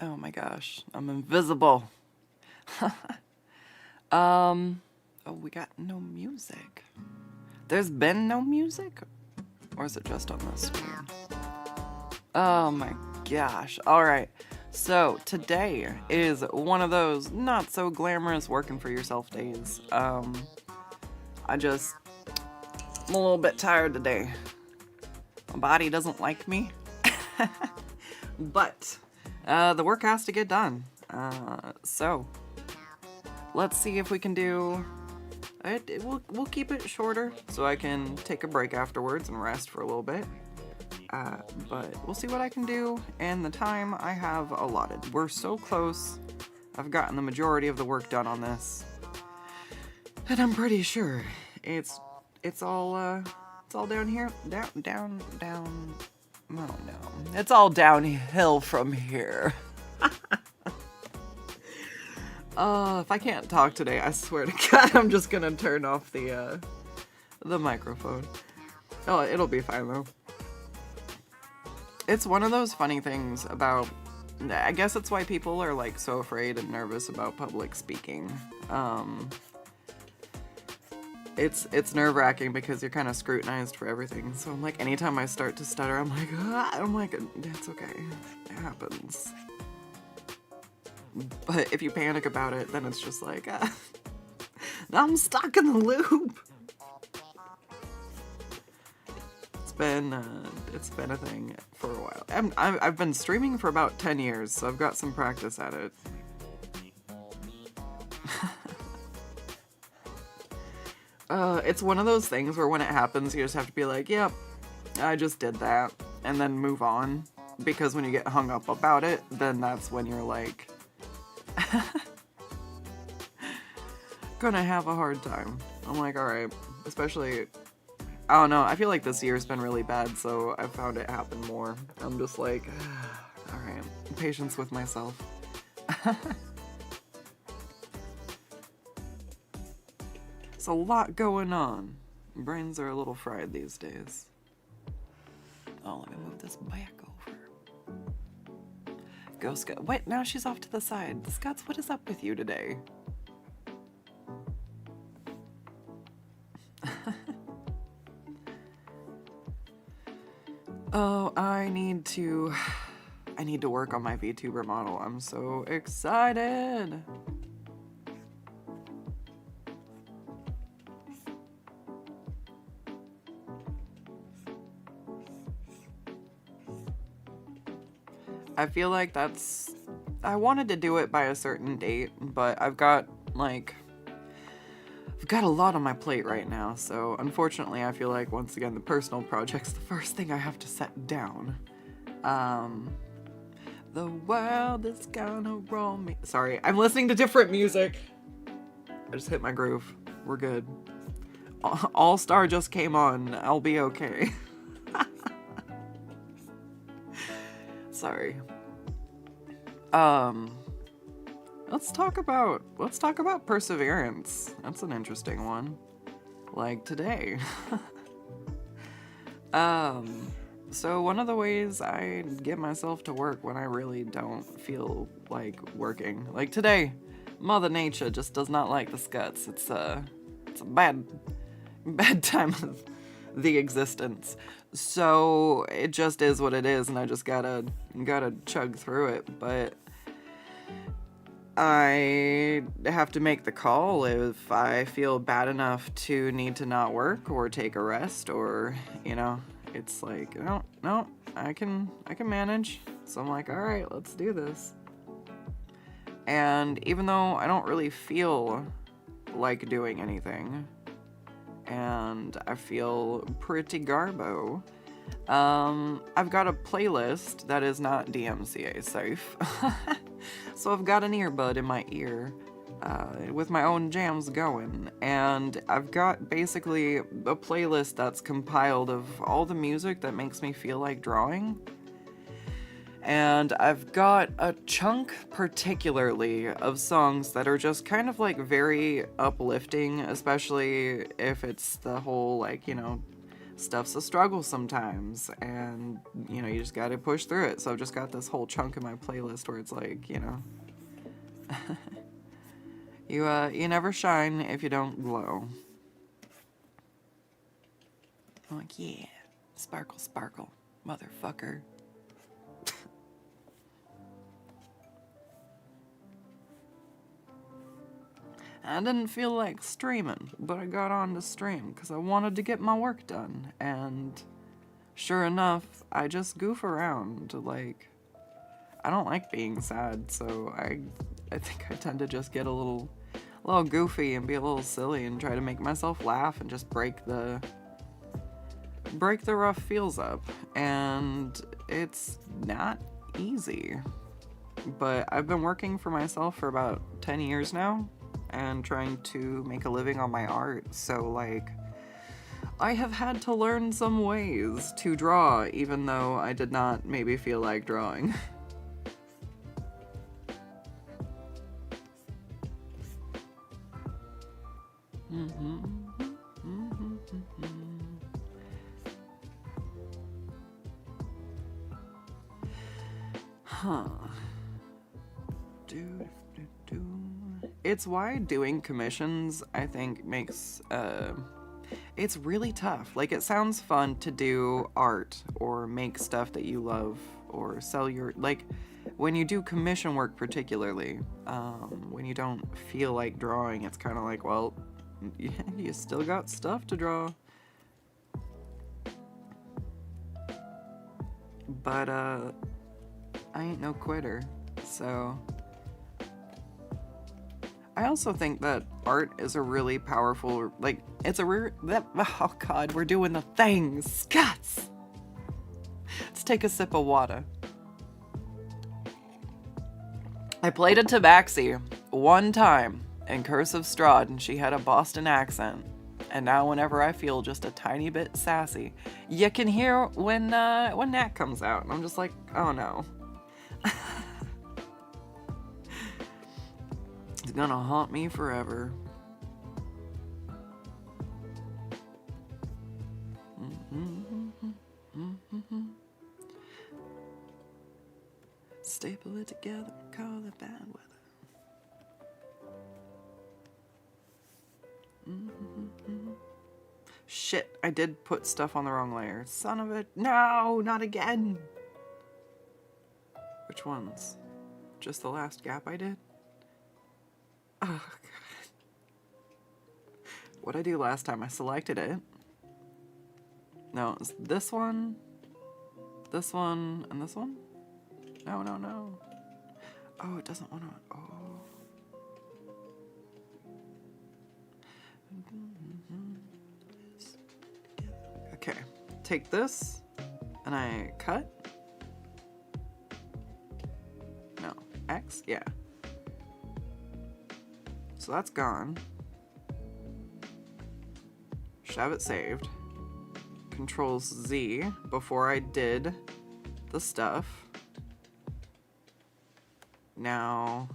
Oh my gosh, I'm invisible. Oh, we got no music. There's been no music? Or is it just on this screen? Oh my gosh. Alright, so today is one of those not so glamorous working for yourself days. I'm a little bit tired today. My body doesn't like me. But the work has to get done. So let's see if we can do it. We'll keep it shorter so I can take a break afterwards and rest for a little bit. But we'll see what I can do and the time I have allotted. We're so close. I've gotten the majority of the work done on this, and I'm pretty sure it's all down here, down. Oh no, it's all downhill from here. If I can't talk today, I swear to God, I'm just gonna turn off the microphone. Oh, it'll be fine though. It's one of those funny things about, I guess it's why people are like so afraid and nervous about public speaking. It's nerve-wracking because you're kind of scrutinized for everything. So I'm like, anytime I start to stutter, I'm like, it's okay, it happens. But if you panic about it, then it's just like, now I'm stuck in the loop. It's been a thing for a while. I've been streaming for about 10 years, so I've got some practice at it. It's one of those things where when it happens, you just have to be like, yep, I just did that, and then move on. Because when you get hung up about it, then that's when you're like, gonna have a hard time. I'm like, alright, especially, I don't know, I feel like this year's been really bad, so I've found it happen more. I'm just like, alright, patience with myself. It's a lot going on. Brains are a little fried these days. Oh, let me move this back over. Go, Scott. Wait, now she's off to the side. Scots, what is up with you today? Oh, I need to work on my VTuber model. I'm so excited. I feel like I wanted to do it by a certain date, but I've got a lot on my plate right now, so unfortunately I feel like once again the personal project's the first thing I have to set down. The world is gonna roll me. Sorry, I'm listening to different music. I just hit my groove. We're good. All Star just came on. I'll be okay. Sorry. Let's talk about perseverance. That's an interesting one. Like today. So one of the ways I get myself to work when I really don't feel like working, like today, Mother Nature just does not like the Scots. It's a bad time of the existence. So it just is what it is, and I just gotta chug through it. But I have to make the call if I feel bad enough to need to not work or take a rest, or it's like, no, I can manage. So I'm like, all right, let's do this. And even though I don't really feel like doing anything, and I feel pretty garbo, I've got a playlist that is not DMCA safe. So I've got an earbud in my ear with my own jams going, and I've got basically a playlist that's compiled of all the music that makes me feel like drawing. And I've got a chunk particularly of songs that are just kind of like very uplifting, especially if it's the whole stuff's a struggle sometimes, and you know, you just gotta push through it. So I've just got this whole chunk in my playlist where it's like, you know, you never shine if you don't glow. I'm like, yeah, sparkle, sparkle, motherfucker. I didn't feel like streaming, but I got on to stream because I wanted to get my work done, and sure enough, I just goof around. Like, I don't like being sad, so I think I tend to just get a little goofy and be a little silly and try to make myself laugh and just break the rough feels up. And it's not easy, but I've been working for myself for about 10 years now and trying to make a living on my art, so like I have had to learn some ways to draw, even though I did not maybe feel like drawing. Huh. It's why doing commissions, I think, makes it's really tough. Like, it sounds fun to do art or make stuff that you love or sell your, like, when you do commission work particularly, when you don't feel like drawing, it's kind of like, well, you still got stuff to draw. But I ain't no quitter, so I also think that art is a really powerful, like, it's a oh god, we're doing the things, Scots! Let's take a sip of water. I played a tabaxi one time in Curse of Strahd, and she had a Boston accent. And now whenever I feel just a tiny bit sassy, you can hear when Nat comes out, and I'm just like, oh no. It's gonna haunt me forever. Staple it together, call it bad weather. Shit, I did put stuff on the wrong layer. Son of a... No, not again! Which ones? Just the last gap I did? Oh, God. What'd I do last time? I selected it. No, it was this one, and this one? No, no, no. Oh, it doesn't want to... Oh. Okay, take this, and I cut. No, X? Yeah. So that's gone. Should have it saved. Control Z before I did the stuff. Now,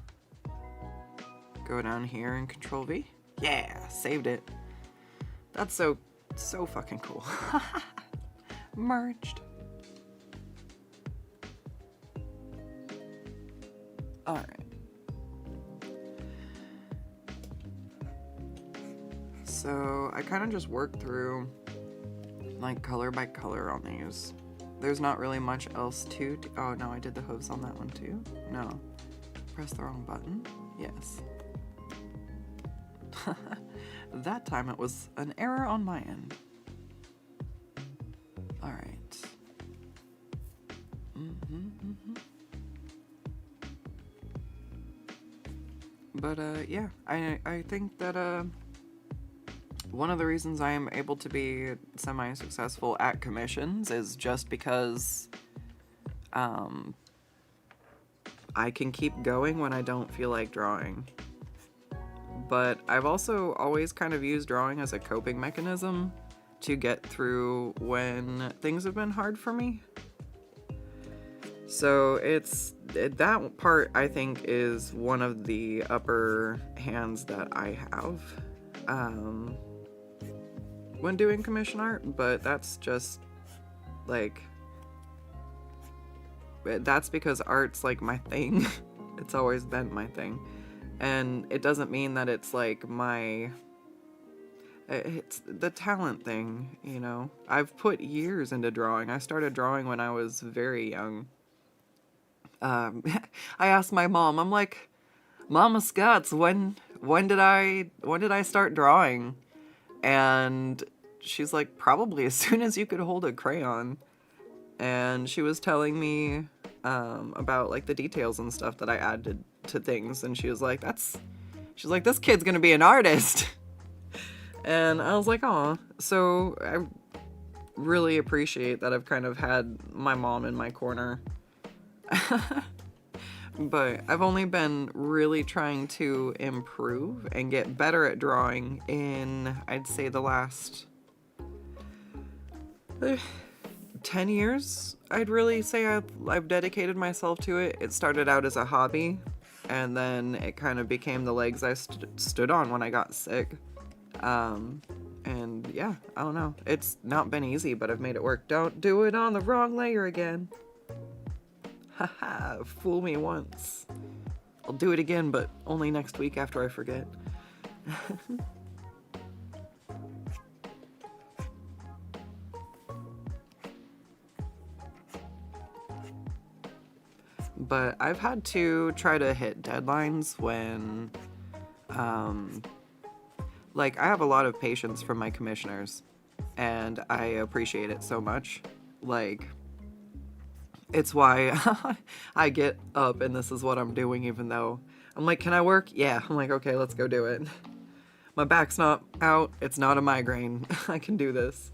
go down here and Control V. Yeah, saved it. That's so fucking cool. Merged. Alright. So, I kind of just worked through, like, color by color on these. There's not really much else to do. Oh, no, I did the hooves on that one too. No. Press the wrong button. Yes. That time it was an error on my end. Alright. But, yeah. I think that, one of the reasons I am able to be semi-successful at commissions is just because, I can keep going when I don't feel like drawing. But I've also always kind of used drawing as a coping mechanism to get through when things have been hard for me. So that part, I think, is one of the upper hands that I have. when doing commission art, but that's just like, that's because art's like my thing. It's always been my thing. And it doesn't mean that it's like it's the talent thing, you know. I've put years into drawing. I started drawing when I was very young. I asked my mom, I'm like, Mama Scots, when did I start drawing? And she's like, probably as soon as you could hold a crayon. And she was telling me about like the details and stuff that I added to things, and she's like, this kid's gonna be an artist. And I was like, aw. So I really appreciate that I've kind of had my mom in my corner. But I've only been really trying to improve and get better at drawing in, I'd say, the last 10 years. I'd really say I've dedicated myself to it. It started out as a hobby, and then it kind of became the legs I stood on when I got sick. And yeah, I don't know. It's not been easy, but I've made it work. Don't do it on the wrong layer again. Haha, fool me once. I'll do it again, but only next week after I forget. But I've had to try to hit deadlines when, like, I have a lot of patience from my commissioners, and I appreciate it so much. Like, it's why I get up and this is what I'm doing, even though I'm like, can I work? Yeah. I'm like, okay, let's go do it. My back's not out. It's not a migraine. I can do this.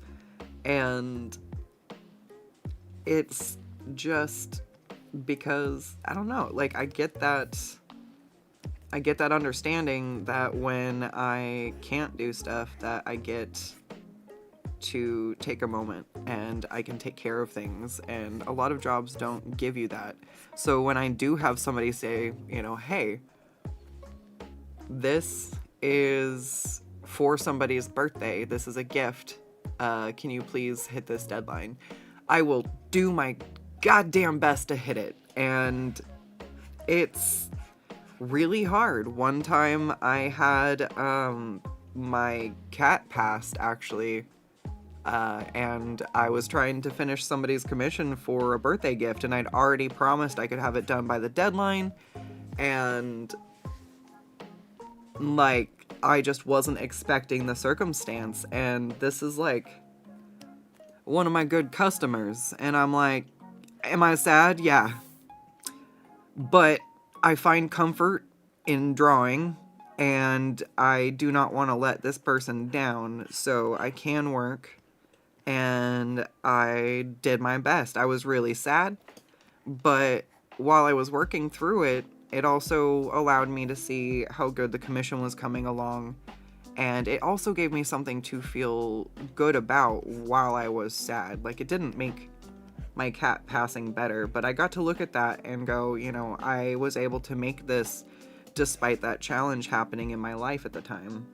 And it's just because, I don't know, like, I get that understanding that when I can't do stuff, that I get to take a moment and I can take care of things, and a lot of jobs don't give you that. So when I do have somebody say, you know, hey, this is for somebody's birthday, this is a gift, can you please hit this deadline? I will do my goddamn best to hit it, and it's really hard. One time I had my cat passed, actually, and I was trying to finish somebody's commission for a birthday gift, and I'd already promised I could have it done by the deadline, and like, I just wasn't expecting the circumstance. And this is like one of my good customers, and I'm like, am I sad? Yeah. But I find comfort in drawing, and I do not want to let this person down, so I can work, and I did my best. I was really sad, but while I was working through it, it also allowed me to see how good the commission was coming along, and it also gave me something to feel good about while I was sad. Like, it didn't make my cat passing better, but I got to look at that and go, you know, I was able to make this despite that challenge happening in my life at the time.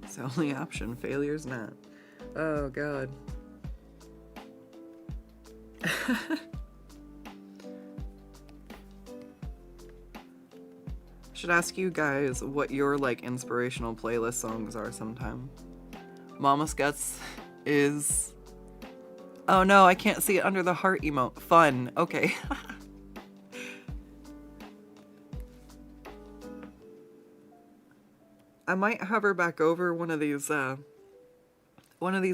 It's the only option. Failure's not. Oh, God. Should ask you guys what your, like, inspirational playlist songs are sometime. Mama Scuts is... Oh no, I can't see it under the heart emote. Fun. Okay. I might have her back over one of these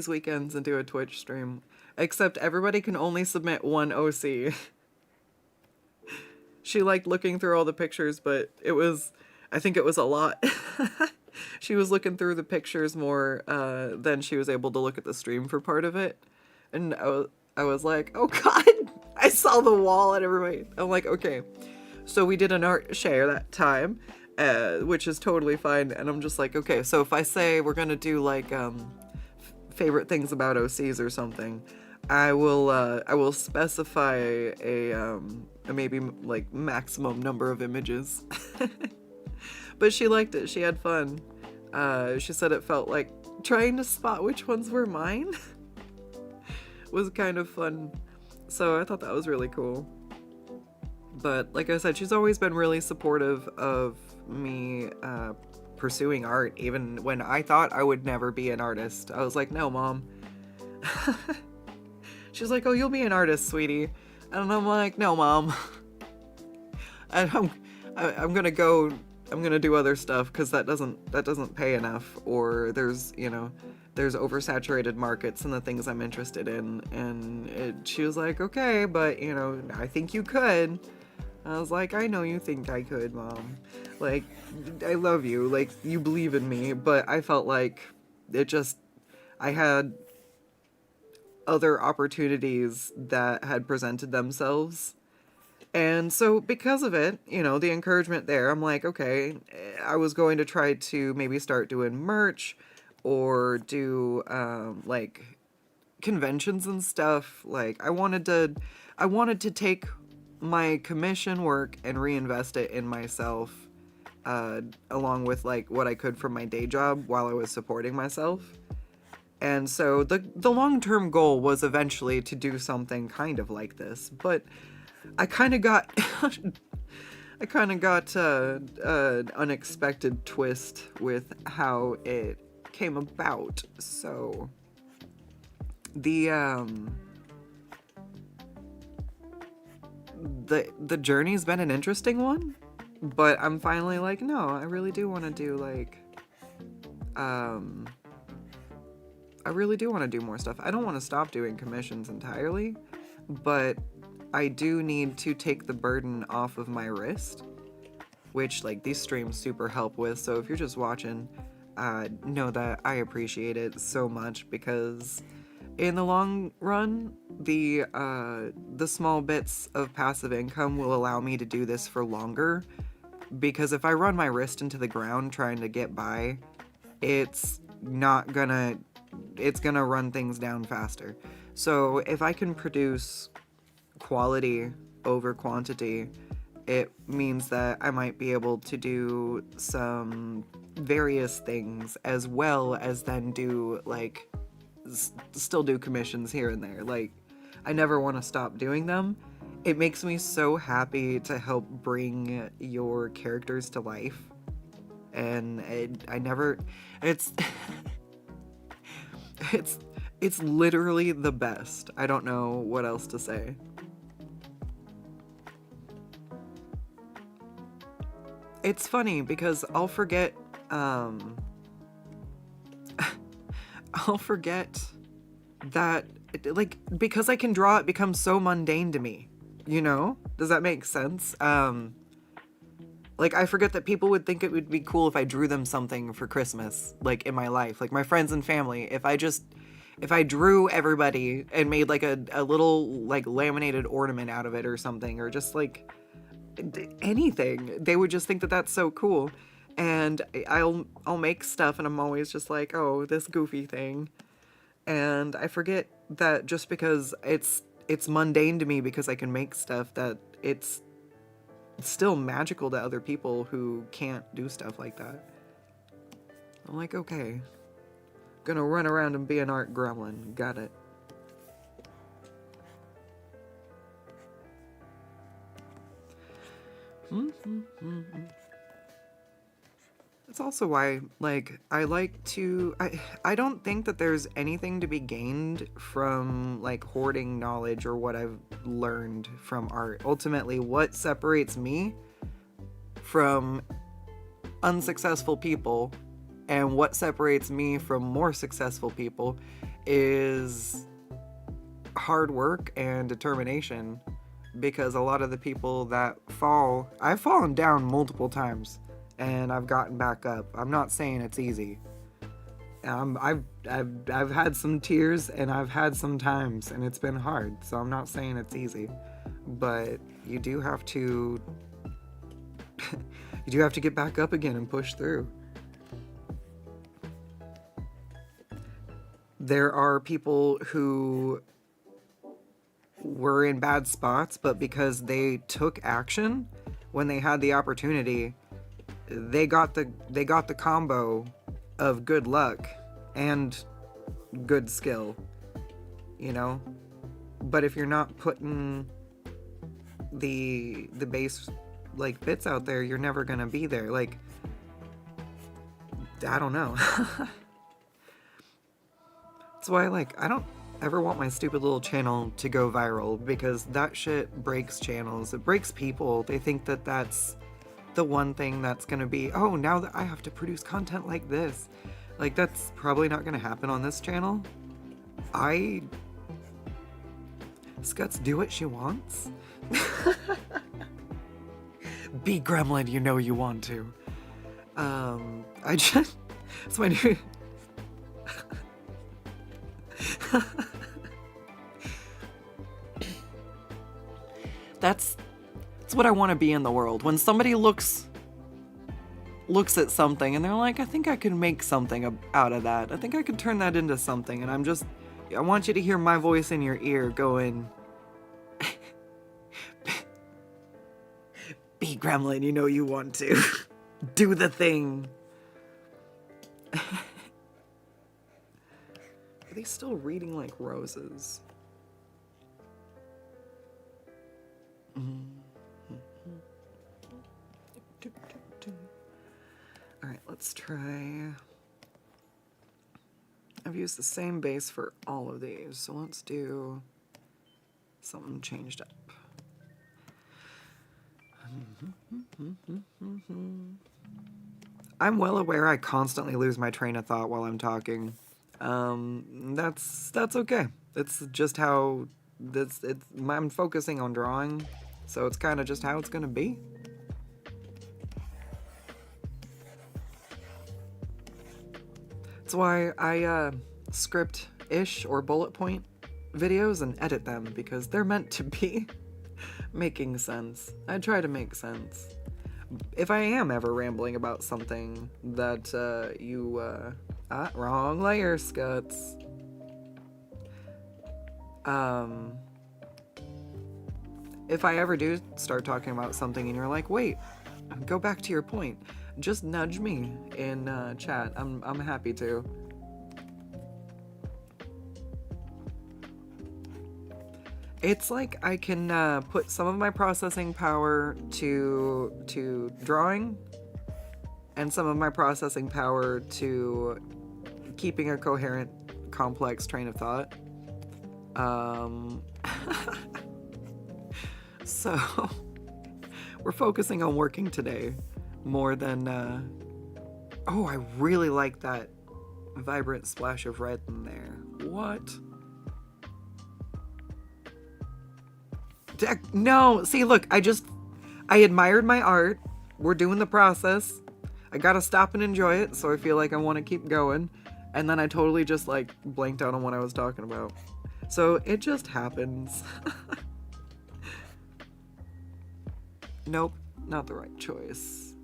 weekends and do a Twitch stream. Except everybody can only submit one OC. She liked looking through all the pictures, but I think it was a lot. She was looking through the pictures more than she was able to look at the stream for part of it. And I was like, oh God, I saw the wall and everybody. I'm like, okay. So we did an art share that time, which is totally fine. And I'm just like, okay, so if I say we're gonna do like favorite things about OCs or something, I will specify a maybe like maximum number of images. But she liked it. She had fun. She said it felt like trying to spot which ones were mine was kind of fun. So I thought that was really cool. But like I said, she's always been really supportive of me pursuing art, even when I thought I would never be an artist. I was like, no, Mom. She's like, oh, you'll be an artist, sweetie. And I'm like, no, Mom. I'm gonna go. I'm gonna do other stuff because that doesn't pay enough, or there's oversaturated markets and the things I'm interested in. And she was like, okay, but I think you could. I was like, I know you think I could, Mom. Like, I love you. Like, you believe in me, but I felt like I had other opportunities that had presented themselves. And so because of it, the encouragement there, I'm like, okay, I was going to try to maybe start doing merch or do like conventions and stuff. Like I wanted to take my commission work and reinvest it in myself, along with like what I could from my day job while I was supporting myself. And so the long-term goal was eventually to do something kind of like this, but I kind of got an unexpected twist with how it came about. So the journey's been an interesting one, but I'm finally like, no, I really do want to do like I really do want to do more stuff. I don't want to stop doing commissions entirely, but I do need to take the burden off of my wrist, which like these streams super help with. So if you're just watching, know that I appreciate it so much, because in the long run, the small bits of passive income will allow me to do this for longer. Because if I run my wrist into the ground trying to get by, it's gonna run things down faster. So if I can produce quality over quantity, it means that I might be able to do some various things as well as then do like still do commissions here and there. Like I never want to stop doing them. It makes me so happy to help bring your characters to life, and it's it's literally the best. I don't know what else to say. It's funny because I'll forget that like because I can draw, it becomes so mundane to me. Does that make sense? Like I forget that people would think it would be cool if I drew them something for Christmas, like in my life, like my friends and family. If I drew everybody and made like a little like laminated ornament out of it or something, or just like anything, they would just think that that's so cool. And I'll make stuff and I'm always just like, oh, this goofy thing. And I forget that just because it's mundane to me because I can make stuff, that it's still magical to other people who can't do stuff like that. I'm like, okay, gonna run around and be an art gremlin. Got it. That's also why, like, I don't think that there's anything to be gained from, like, hoarding knowledge or what I've learned from art. Ultimately, what separates me from unsuccessful people and what separates me from more successful people is hard work and determination. Because a lot of the people that I've fallen down multiple times and I've gotten back up. I'm not saying it's easy. I've had some tears and I've had some times and it's been hard. So I'm not saying it's easy, but you do have to You do have to get back up again and push through. There are people who were in bad spots, but because they took action when they had the opportunity, they got the combo of good luck and good skill, you know? But if you're not putting the base like bits out there, you're never gonna be there. Like, I don't know. That's why, like, I don't ever want my stupid little channel to go viral, because that shit breaks channels. It breaks people. They think that that's the one thing that's gonna be, oh, now that I have to produce content like this. Like, that's probably not gonna happen on this channel. Scuts do what she wants. Be Gremlin, you know you want to. It's my new... That's what I want to be in the world. When somebody looks at something and they're like, I think I could make something out of that. I think I could turn that into something. And I want you to hear my voice in your ear going, be Gremlin, you know you want to. Do the thing. Are they still reading like roses? Alright, let's try... I've used the same base for all of these, so let's do something changed up. I'm well aware I constantly lose my train of thought while I'm talking. That's okay. It's just how I'm focusing on drawing, so it's kind of just how it's gonna be. That's why I script-ish or bullet point videos and edit them, because they're meant to be making sense. I try to make sense. If I am ever rambling about something that wrong layer, Scuts. If I ever do start talking about something and you're like, wait, go back to your point, just nudge me in chat. I'm happy to. It's like I can put some of my processing power to drawing, and some of my processing power to keeping a coherent, complex train of thought. So we're focusing on working today more than oh, I really like that vibrant splash of red in there. What? No, see, look, I admired my art. We're doing the process. I gotta stop and enjoy it, so I feel like I want to keep going. And then I totally just, like, blanked out on what I was talking about. So it just happens. Nope, not the right choice.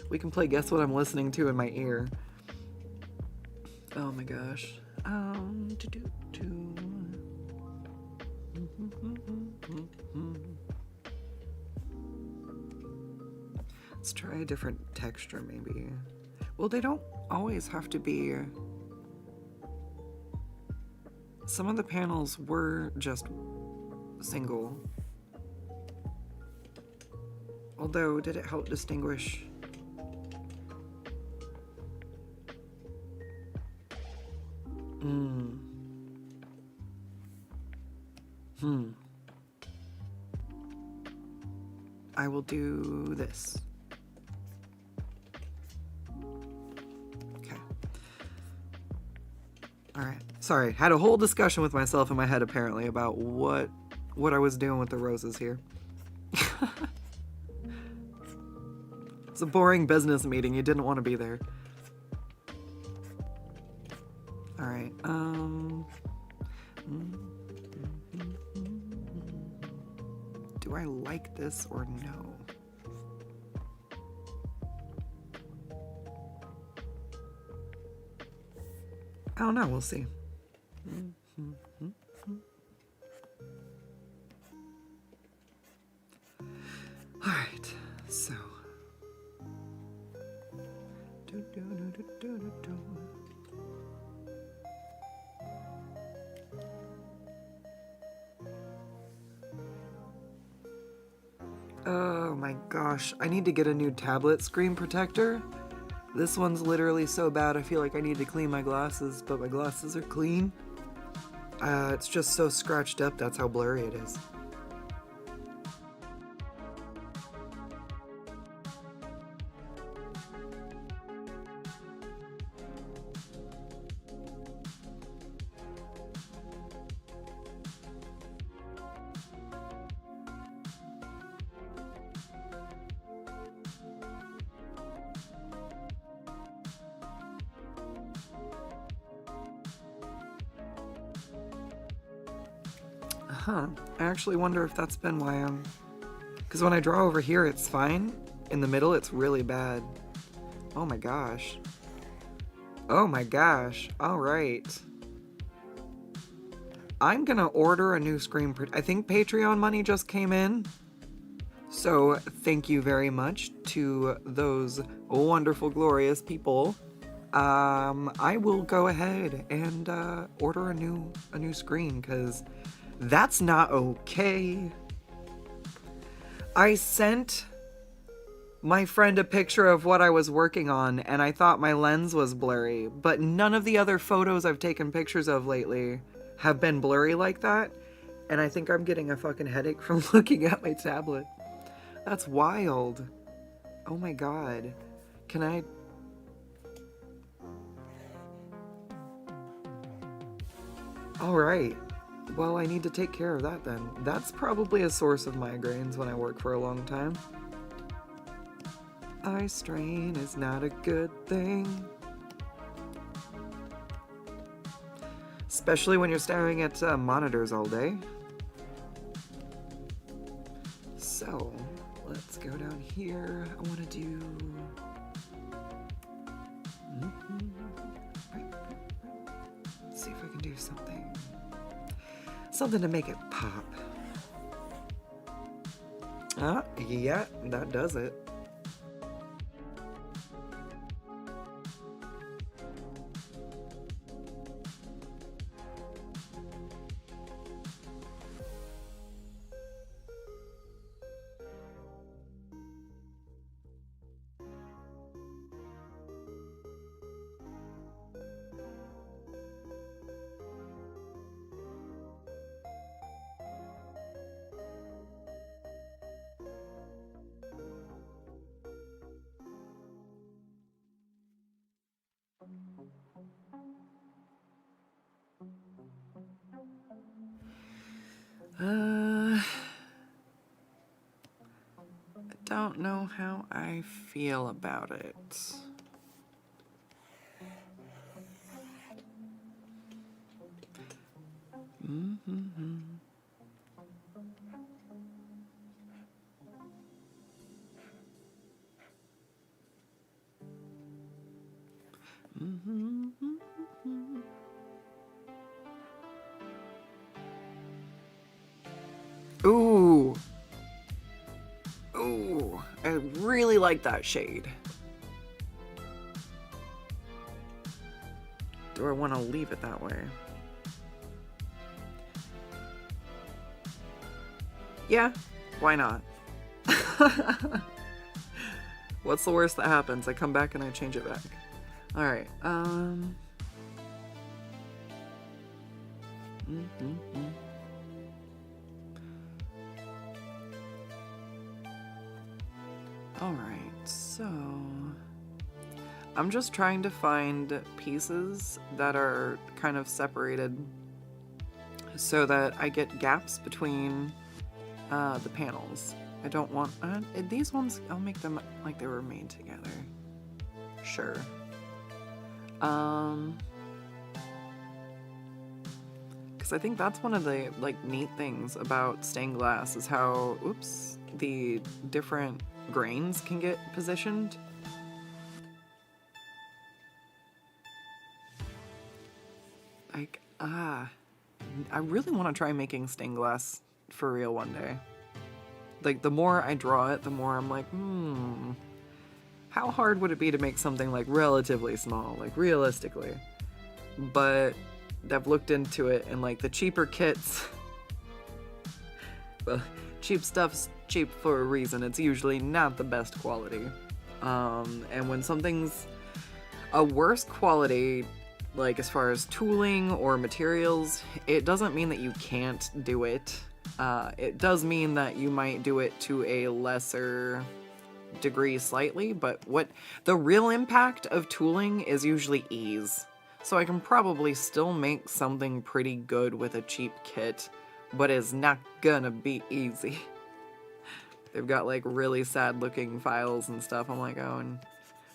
We can play Guess What I'm Listening To in my ear. Oh my gosh. Let's try a different texture, maybe. Well, they don't always have to be... Some of the panels were just single. Although, did it help distinguish... I will do this. Okay. Alright. Sorry, had a whole discussion with myself in my head apparently about what I was doing with the roses here. It's a boring business meeting, you didn't want to be there. All right. Do I like this or no? I don't know. We'll see. All right. So. Oh my gosh, I need to get a new tablet screen protector. This one's literally so bad I feel like I need to clean my glasses, but my glasses are clean. It's just so scratched up, that's how blurry it is. Huh, I actually wonder if that's been why I'm... Because when I draw over here, it's fine. In the middle, it's really bad. Oh my gosh. Oh my gosh. All right. I'm gonna order a new screen I think Patreon money just came in. So thank you very much to those wonderful, glorious people. I will go ahead and order a new screen, because that's not okay. I sent my friend a picture of what I was working on, and I thought my lens was blurry, but none of the other photos I've taken pictures of lately have been blurry like that, and I think I'm getting a fucking headache from looking at my tablet. That's wild. Oh my god. Can I... Alright. Well, I need to take care of that then. That's probably a source of migraines when I work for a long time. Eye strain is not a good thing. Especially when you're staring at monitors all day. So, let's go down here. I want to do... Let's see if I can do something. Something to make it pop. Yeah, that does it. I don't know how I feel about it. Ooh. Ooh, I really like that shade. Do I want to leave it that way? Yeah, why not? What's the worst that happens? I come back and I change it back. Alright, Alright, so... I'm just trying to find pieces that are kind of separated so that I get gaps between the panels. I don't want... these ones, I'll make them like they were made together. Sure. because I think that's one of the like neat things about stained glass is how, oops, the different grains can get positioned. Like, I really want to try making stained glass for real one day. Like, the more I draw it, the more I'm like, how hard would it be to make something like relatively small, like realistically? But I've looked into it, and like the cheaper kits, well, cheap stuff's cheap for a reason. It's usually not the best quality. And when something's a worse quality, like as far as tooling or materials, it doesn't mean that you can't do it. It does mean that you might do it to a lesser degree slightly, but what the real impact of tooling is usually ease. So I can probably still make something pretty good with a cheap kit, but it's not gonna be easy. They've got like really sad looking files and stuff. I'm like, oh, and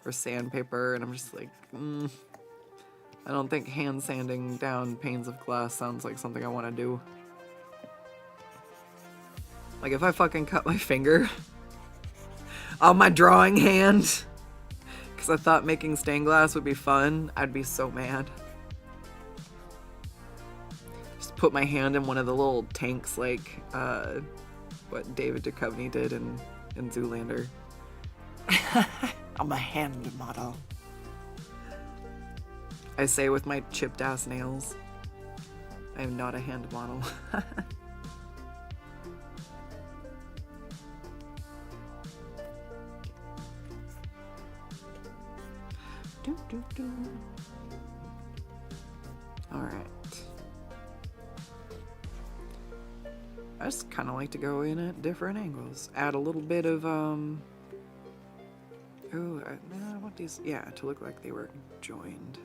or sandpaper, and I'm just like, I don't think hand sanding down panes of glass sounds like something I want to do. Like if I fucking cut my finger on my drawing hand because I thought making stained glass would be fun, I'd be so mad. Just put my hand in one of the little tanks like what David Duchovny did in Zoolander. I'm a hand model. I say with my chipped ass nails. I am not a hand model. Alright. I just kind of like to go in at different angles. Add a little bit of, ooh, I want these, yeah, to look like they were joined.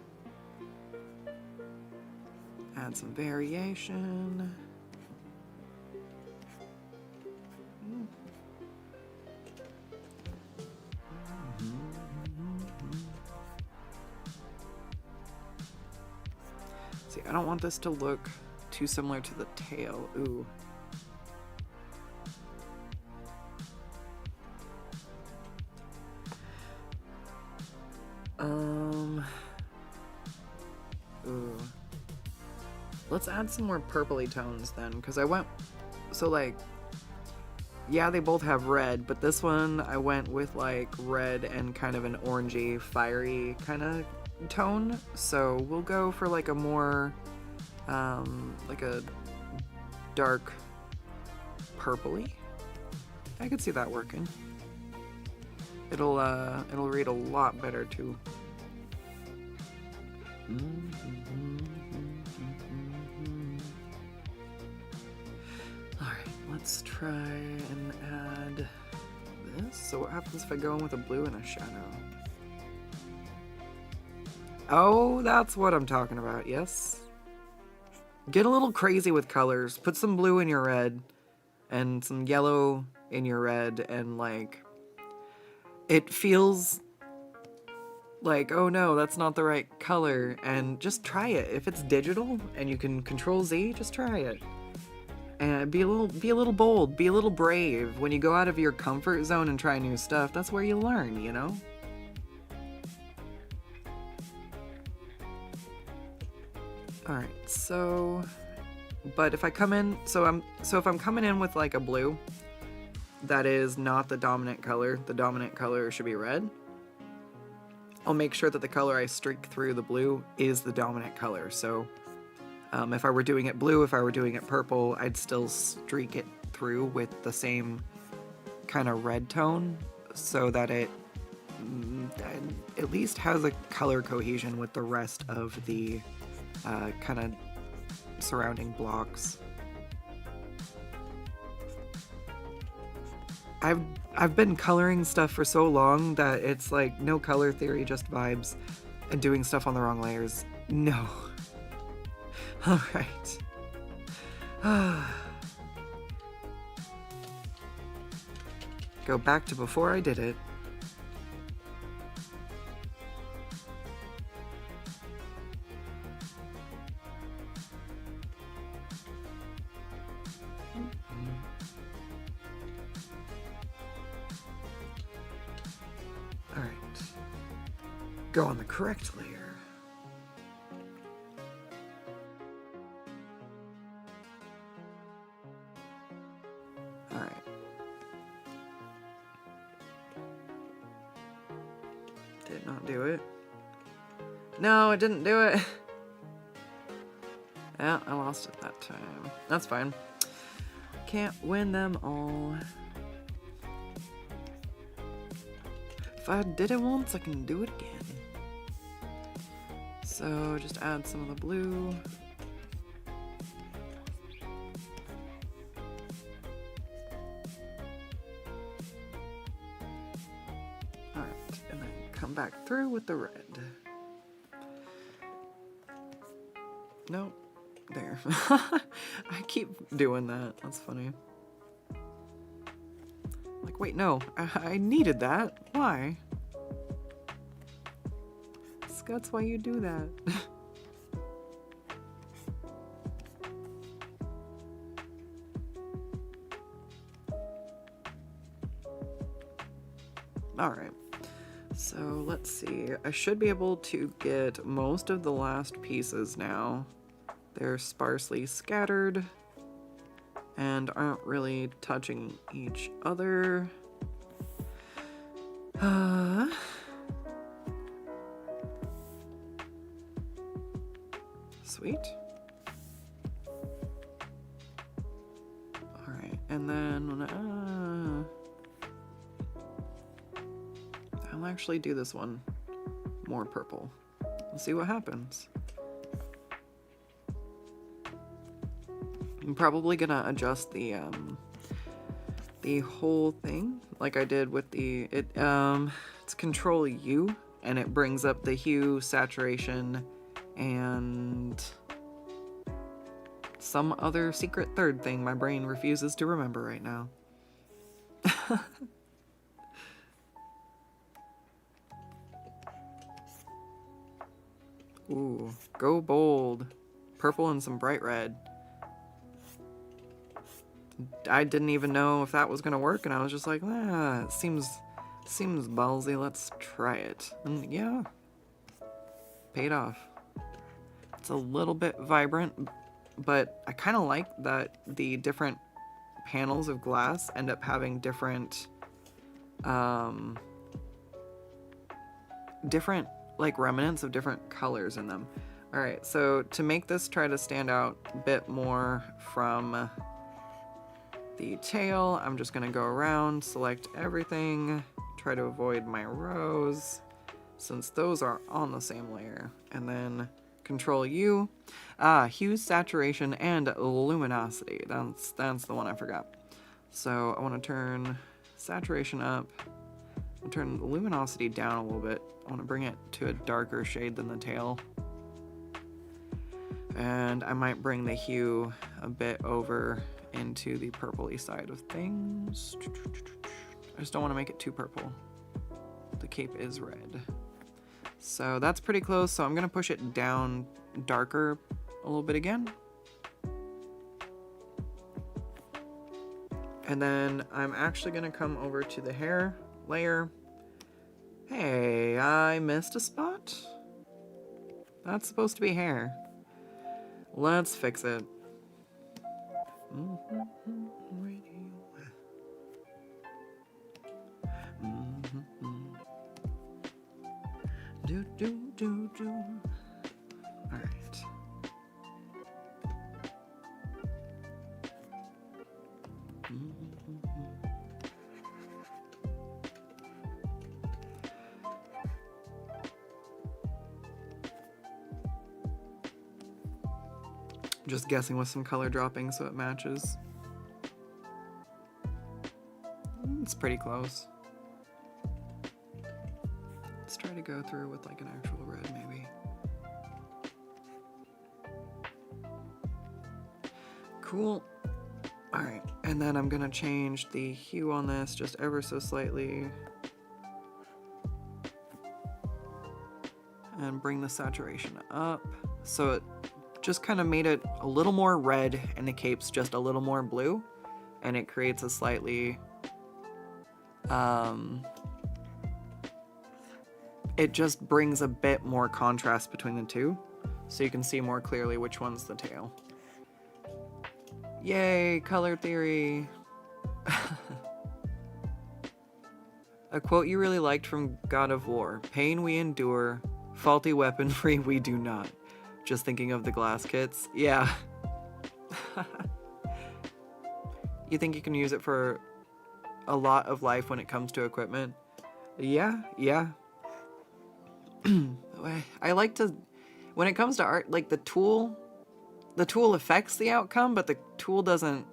Add some variation. See, I don't want this to look too similar to the tail. Ooh. Ooh. Let's add some more purpley tones then, because I went, so like, yeah, they both have red, but this one I went with like red and kind of an orangey, fiery kind of tone. So we'll go for like a more, like a dark purpley. I could see that working. It'll read a lot better too. Alright, let's try and add this. So what happens if I go in with a blue and a shadow? Oh, that's what I'm talking about, yes. Get a little crazy with colors. Put some blue in your red and some yellow in your red, and like, it feels like, oh no, that's not the right color, and just try it. If it's digital and you can control Z, just try it. And be a little bold, be a little brave. When you go out of your comfort zone and try new stuff, that's where you learn, you know? Alright, so, but if I come in, so if I'm coming in with like a blue, that is not the dominant color should be red. I'll make sure that the color I streak through the blue is the dominant color. So if I were doing it blue, if I were doing it purple, I'd still streak it through with the same kind of red tone so that it at least has a color cohesion with the rest of the kind of surrounding blocks. I've been coloring stuff for so long that it's like no color theory, just vibes, and doing stuff on the wrong layers. No. Alright. Go back to before I did it. go on the correct layer. Alright. Did not do it. No, it didn't do it. Yeah, I lost it that time. That's fine. Can't win them all. If I did it once, I can do it again. So just add some of the blue. Alright, and then come back through with the red. Nope. There. I keep doing that. That's funny. Like, wait, no. I needed that. Why? That's why you do that. Alright. So, let's see. I should be able to get most of the last pieces now. They're sparsely scattered and aren't really touching each other. Sweet. Alright, and then I'll actually do this one more purple. We'll see what happens. I'm probably gonna adjust the whole thing like I did with it's Control U, and it brings up the hue, saturation, and some other secret third thing my brain refuses to remember right now. Ooh, go bold. Purple and some bright red. I didn't even know if that was gonna work, and I was just like, it seems ballsy, let's try it. And yeah, paid off. It's a little bit vibrant, but I kind of like that the different panels of glass end up having different like remnants of different colors in them. All right, so to make this try to stand out a bit more from the tail, I'm just gonna go around, select everything, try to avoid my rows since those are on the same layer, and then Control U, hue, saturation, and luminosity. That's the one I forgot. So I want to turn saturation up, and turn the luminosity down a little bit. I want to bring it to a darker shade than the tail. And I might bring the hue a bit over into the purpley side of things. I just don't want to make it too purple. The cape is red. So that's pretty close, so I'm going to push it down darker a little bit again. And then I'm actually going to come over to the hair layer. Hey, I missed a spot? That's supposed to be hair. Let's fix it. All right. Just guessing with some color dropping so it matches. It's pretty close. Let's try to go through with like an actual red maybe. Cool. Alright, and then I'm gonna change the hue on this just ever so slightly. And bring the saturation up. So it just kind of made it a little more red and the cape's just a little more blue. And it creates a it just brings a bit more contrast between the two, so you can see more clearly which one's the tail. Yay, color theory! A quote you really liked from God of War: "Pain we endure, faulty weaponry we do not." Just thinking of the glass kits. Yeah. You think you can use it for a lot of life when it comes to equipment? Yeah. I like to, when it comes to art, like the tool affects the outcome, but the tool doesn't,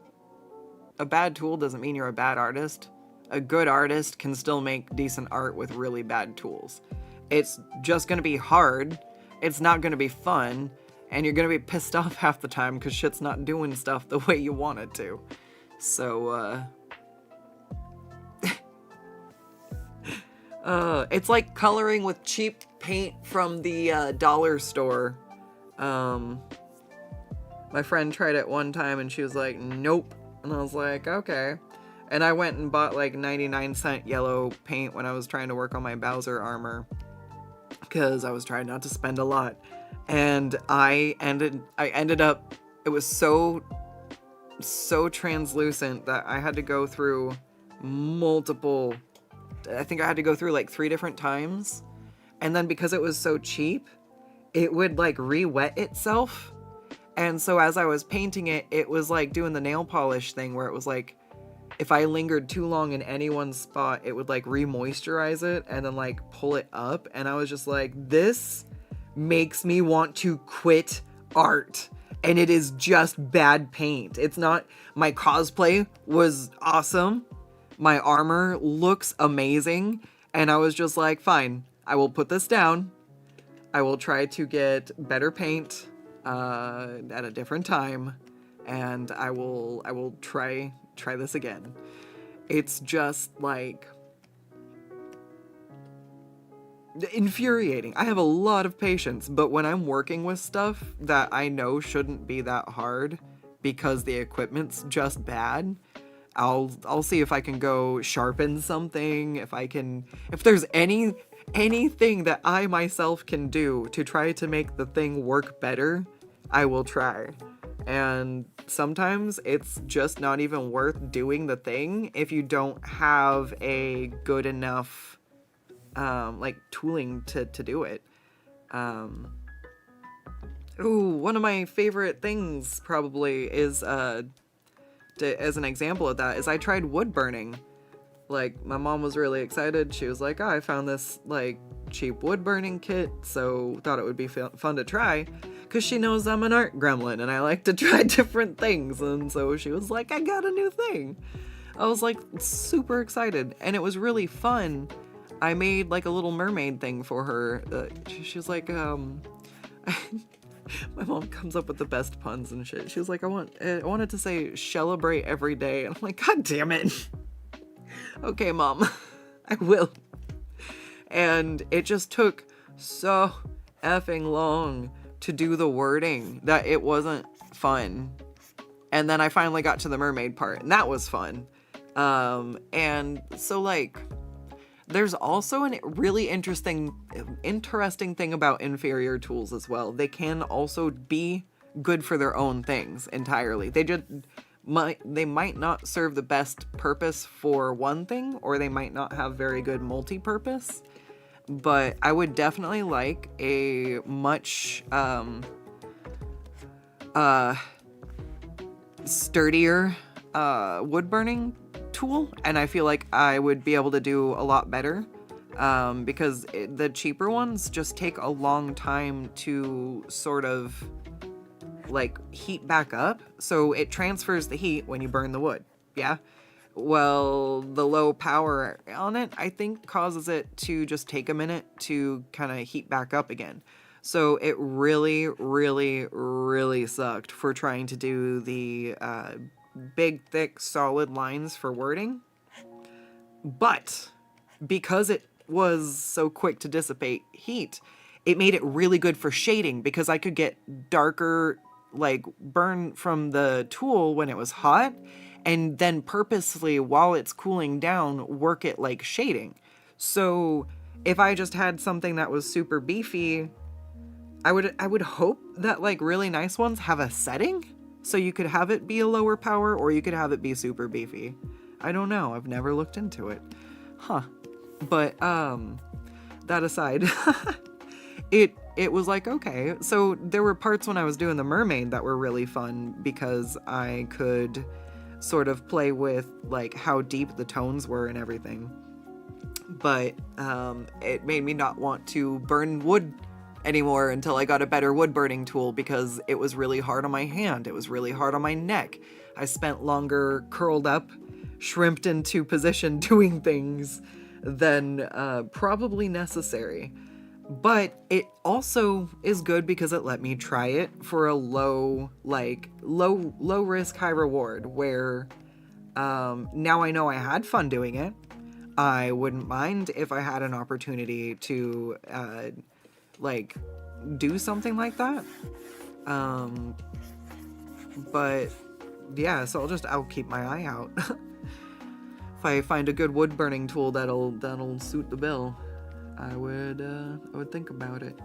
a bad tool doesn't mean you're a bad artist. A good artist can still make decent art with really bad tools. It's just gonna be hard, it's not gonna be fun, and you're gonna be pissed off half the time because shit's not doing stuff the way you want it to. So, it's like coloring with cheap paint from the dollar store. My friend tried it one time and she was like, nope. And I was like, okay. And I went and bought like 99-cent yellow paint when I was trying to work on my Bowser armor, because I was trying not to spend a lot. And I ended up, it was so translucent that I had to go through multiple, I think I had to go through like 3 different times. And then because it was so cheap, it would like re-wet itself. And so as I was painting it, it was like doing the nail polish thing where it was like, if I lingered too long in any one spot, it would like re-moisturize it and then like pull it up. And I was just like, this makes me want to quit art. And it is just bad paint. It's not, my cosplay was awesome. My armor looks amazing. And I was just like, fine, I will put this down. I will try to get better paint at a different time. And I will try this again. It's just like infuriating. I have a lot of patience, but when I'm working with stuff that I know shouldn't be that hard because the equipment's just bad, I'll see if I can go sharpen something, if there's anything that I myself can do to try to make the thing work better, I will try. And sometimes it's just not even worth doing the thing if you don't have a good enough like tooling to do it. One of my favorite things probably is as an example of that is I tried wood burning. Like, my mom was really excited. She was like, oh, I found this like cheap wood burning kit, so thought it would be fun to try, because she knows I'm an art gremlin and I like to try different things. And so she was like, I got a new thing. I was like super excited, and it was really fun. I made like a little mermaid thing for her. She was like, my mom comes up with the best puns and shit. She was like, I wanted to say celebrate every day. And I'm like, God damn it. Okay, Mom, I will. And it just took so effing long to do the wording that it wasn't fun. And then I finally got to the mermaid part, and that was fun. And so like, there's also a really interesting thing about inferior tools as well. They can also be good for their own things entirely. They might not serve the best purpose for one thing, or they might not have very good multi-purpose. But I would definitely like a much sturdier wood burning tool, and I feel like I would be able to do a lot better, because the cheaper ones just take a long time to sort of like heat back up, so it transfers the heat when you burn the wood. Yeah, well, the low power on it, I think, causes it to just take a minute to kind of heat back up again. So it really, really, really sucked for trying to do the big, thick, solid lines for wording. But because it was so quick to dissipate heat, it made it really good for shading, because I could get darker, like, burn from the tool when it was hot, and then purposely, while it's cooling down, work it like shading. So if I just had something that was super beefy, I would hope that like really nice ones have a setting so you could have it be a lower power or you could have it be super beefy. I don't know. I've never looked into it. Huh. But that aside, it was like, okay. So there were parts when I was doing the mermaid that were really fun because I could sort of play with like how deep the tones were and everything. But it made me not want to burn wood anymore until I got a better wood burning tool because it was really hard on my hand. It was really hard on my neck. I spent longer curled up, shrimped into position doing things than probably necessary. But it also is good because it let me try it for a low risk, high reward where now I know I had fun doing it. I wouldn't mind if I had an opportunity to like do something like that. But yeah, so I'll keep my eye out. If I find a good wood burning tool that'll suit the bill, I would think about it.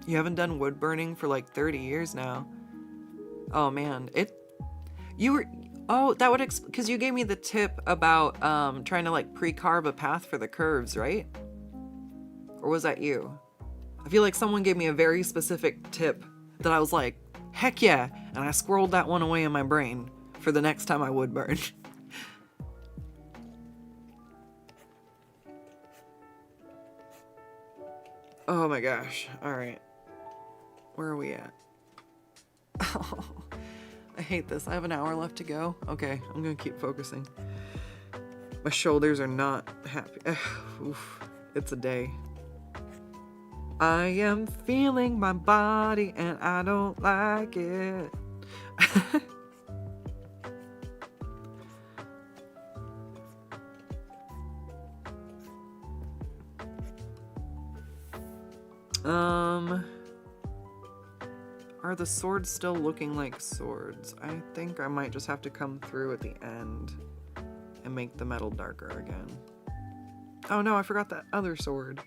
You haven't done wood burning for like 30 years now. Oh man, that would because you gave me the tip about trying to like pre-carve a path for the curves, right? Or was that you? I feel like someone gave me a very specific tip that I was like, heck yeah, and I squirreled that one away in my brain for the next time I would burn. Oh my gosh. All right. Where are we at? Oh, I hate this. I have an hour left to go. Okay, I'm gonna keep focusing. My shoulders are not happy. Oof, it's a day. I am feeling my body and I don't like it. Are the swords still looking like swords? I think I might just have to come through at the end and make the metal darker again. Oh no, I forgot that other sword.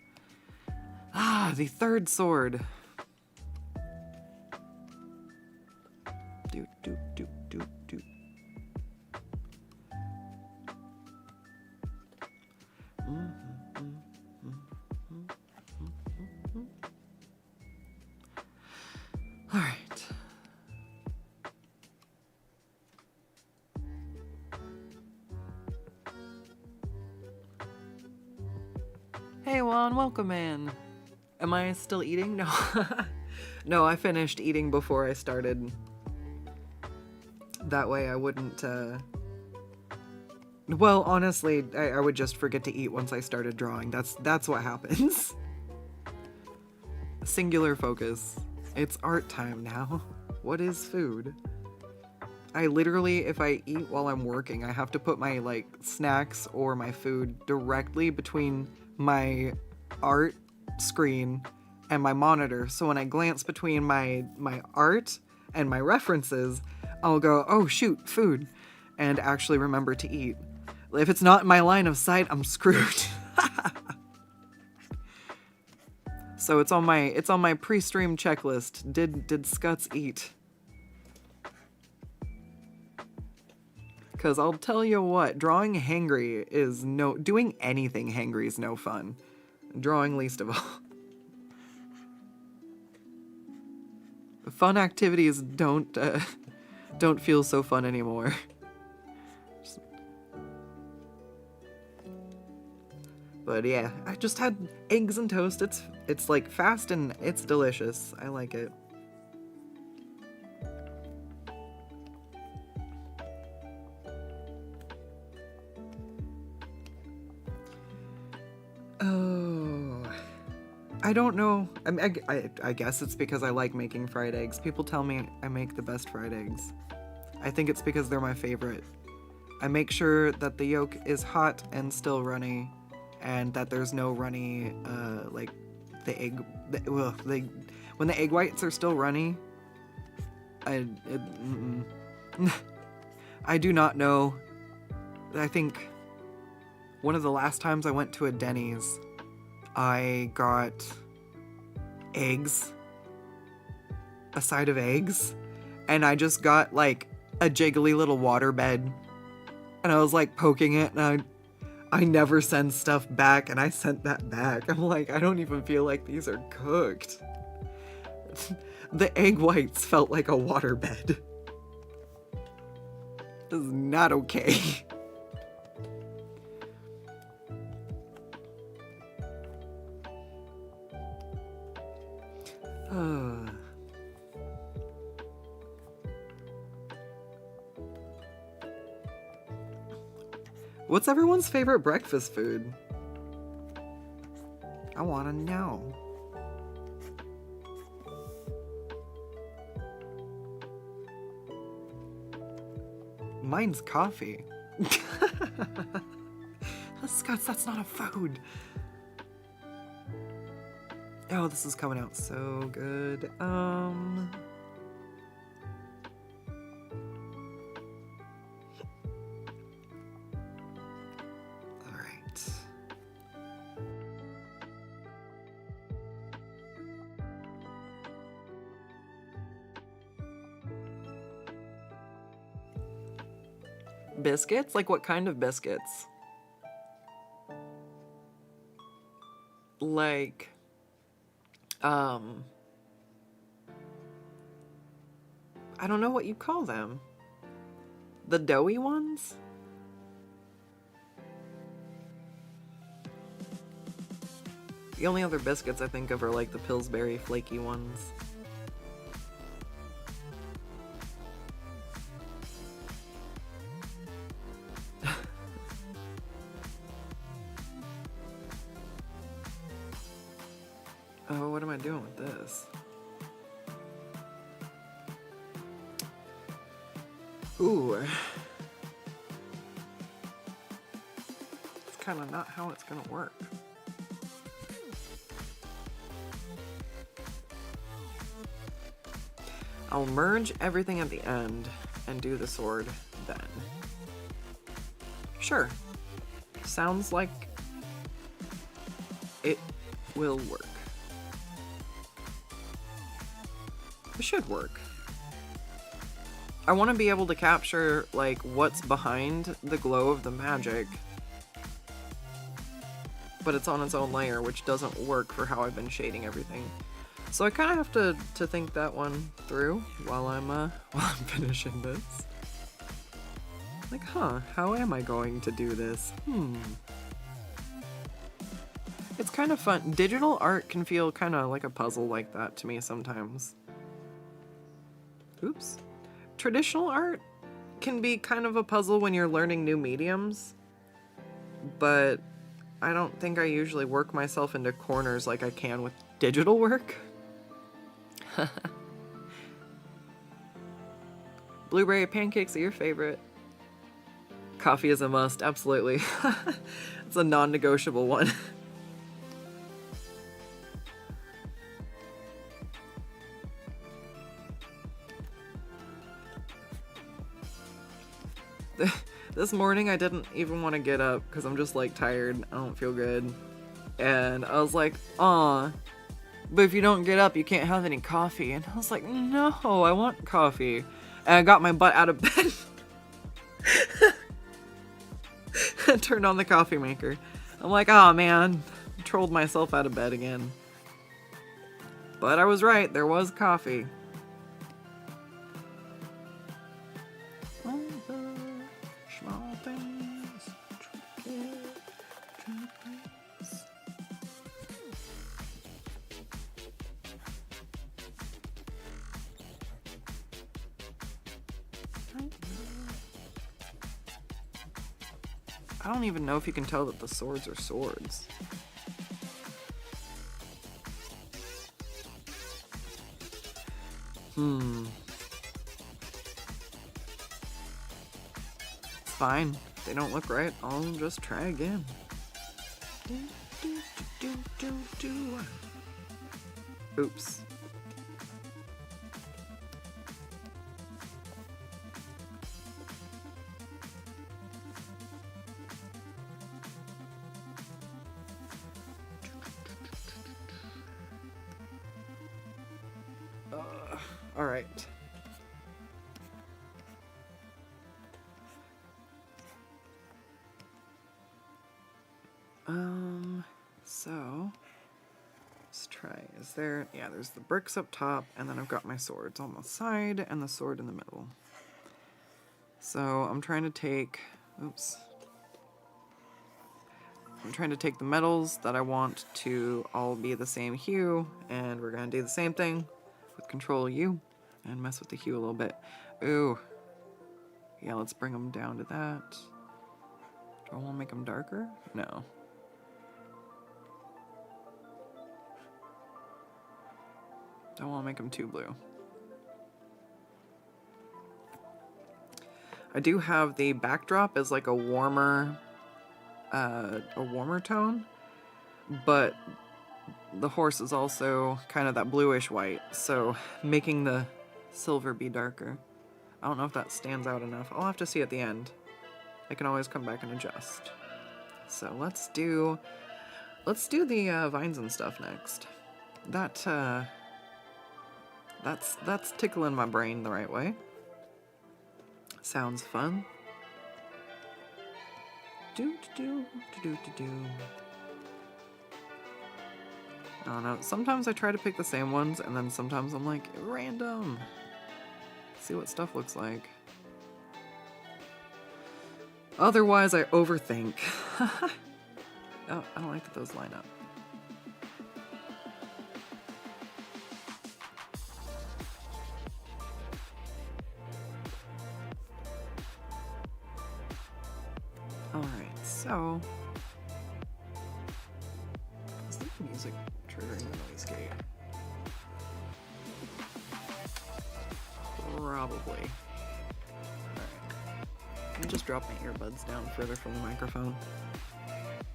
Ah, the third sword. Doot, doot, doot, doot, doot. All right. Hey Juan, welcome in. Am I still eating? No. No, I finished eating before I started. That way I wouldn't, Well, honestly, I would just forget to eat once I started drawing. That's what happens. Singular focus. It's art time now. What is food? I literally, if I eat while I'm working, I have to put my, like, snacks or my food directly between my art screen and my monitor. So when I glance between my art and my references, I'll go, oh shoot, food, and actually remember to eat. If it's not in my line of sight, I'm screwed. So it's on my pre-stream checklist. Did Scuts eat? Cause I'll tell you what, drawing hangry is doing anything hangry is no fun. Drawing least of all. Fun activities don't feel so fun anymore. But yeah, I just had eggs and toast. It's like fast and it's delicious. I like it. Oh, I don't know. I guess it's because I like making fried eggs. People tell me I make the best fried eggs. I think it's because they're my favorite. I make sure that the yolk is hot and still runny, and that there's no runny, like, when the egg whites are still runny, I do not know. I think one of the last times I went to a Denny's, I got eggs, a side of eggs, and I just got like a jiggly little waterbed, and I was like poking it, and I never send stuff back, and I sent that back. I'm like, I don't even feel like these are cooked. The egg whites felt like a waterbed. This is not okay. What's everyone's favorite breakfast food? I want to know. Mine's coffee. Scott, that's not a food. Oh, this is coming out so good. Biscuits? Like what kind of biscuits? Like, I don't know what you call them. The doughy ones? The only other biscuits I think of are like the Pillsbury flaky ones. Oh, what am I doing with this? Ooh. It's kind of not how it's gonna work. I'll merge everything at the end and do the sword then. Sure. Sounds like it will work. It should work. I want to be able to capture, like, what's behind the glow of the magic, but it's on its own layer, which doesn't work for how I've been shading everything. So I kind of have to think that one through while I'm finishing this. Like, huh, how am I going to do this? It's kind of fun. Digital art can feel kind of like a puzzle like that to me sometimes. Oops. Traditional art can be kind of a puzzle when you're learning new mediums, but I don't think I usually work myself into corners like I can with digital work. Blueberry pancakes are your favorite. Coffee is a must, absolutely. It's a non-negotiable one. This morning I didn't even want to get up because I'm just like tired. I don't feel good. And I was like, aw, but if you don't get up, you can't have any coffee. And I was like, no, I want coffee. And I got my butt out of bed. And turned on the coffee maker. I'm like, oh man, I trolled myself out of bed again. But I was right, there was coffee. I don't even know if you can tell that the swords are swords. It's fine. If they don't look right, I'll just try again. Oops. All right. So let's try. Is there? Yeah, there's the bricks up top, and then I've got my swords on the side and the sword in the middle. So I'm trying to take. Oops. I'm trying to take the metals that I want to all be the same hue, and we're gonna do the same thing with Control U and mess with the hue a little bit. Ooh. Yeah, let's bring them down to that. Do I want to make them darker? No. Don't want to make them too blue. I do have the backdrop as like a warmer tone, but the horse is also kind of that bluish white, so making the silver be darker. I don't know if that stands out enough. I'll have to see at the end. I can always come back and adjust. So let's do the vines and stuff next. That's tickling my brain the right way. Sounds fun. Do. I don't know. Sometimes I try to pick the same ones, and then sometimes I'm like, random. See what stuff looks like. Otherwise, I overthink. Oh, I don't like that those line up. Alright, so... is the music triggering the noise gate? Probably. Alright. Let me just drop my earbuds down further from the microphone.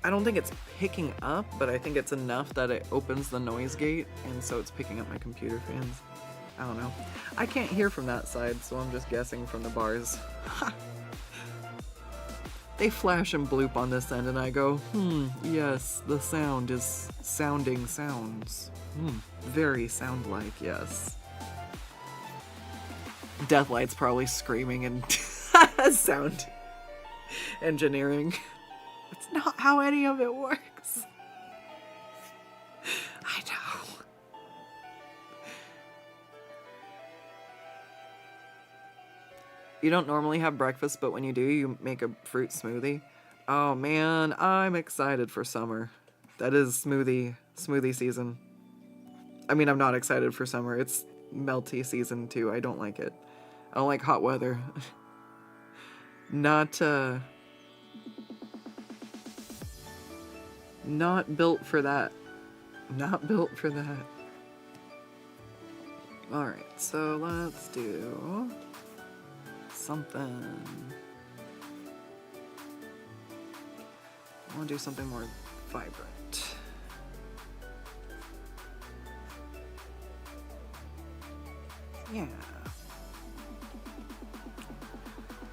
I don't think it's picking up, but I think it's enough that it opens the noise gate, and so it's picking up my computer fans. I don't know. I can't hear from that side, so I'm just guessing from the bars. They flash and bloop on this end, and I go, yes, the sound is sounding sounds. Very sound-like, yes. Deathlight's probably screaming and sound engineering. It's not how any of it works. I know. You don't normally have breakfast, but when you do, you make a fruit smoothie. Oh man, I'm excited for summer. That is smoothie season. I mean, I'm not excited for summer. It's melty season too. I don't like it. I don't like hot weather. Not built for that. Not built for that. Alright, so let's do something. I want to do something more vibrant. Yeah.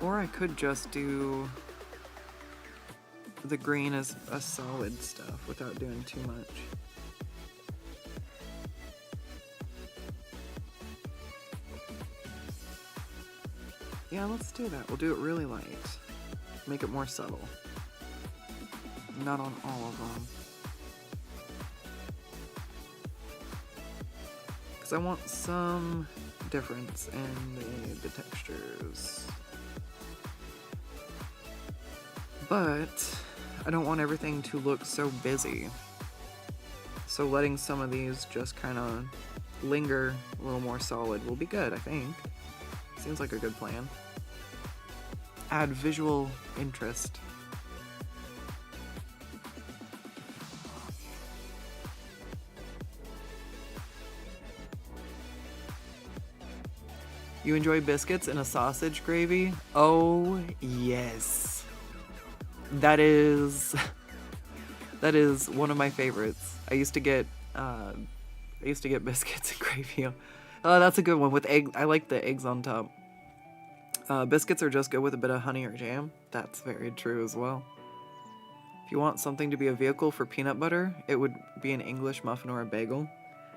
Or I could just do the green as a solid stuff without doing too much. Yeah, let's do that. We'll do it really light. Make it more subtle. Not on all of them. Because I want some difference in the textures. But I don't want everything to look so busy. So letting some of these just kind of linger a little more solid will be good, I think. Seems like a good plan. Add visual interest. You enjoy biscuits in a sausage gravy? Oh, yes. That is one of my favorites. I used to get biscuits and gravy. Oh, that's a good one with egg. I like the eggs on top. Biscuits are just good with a bit of honey or jam. That's very true as well. If you want something to be a vehicle for peanut butter, it would be an English muffin or a bagel.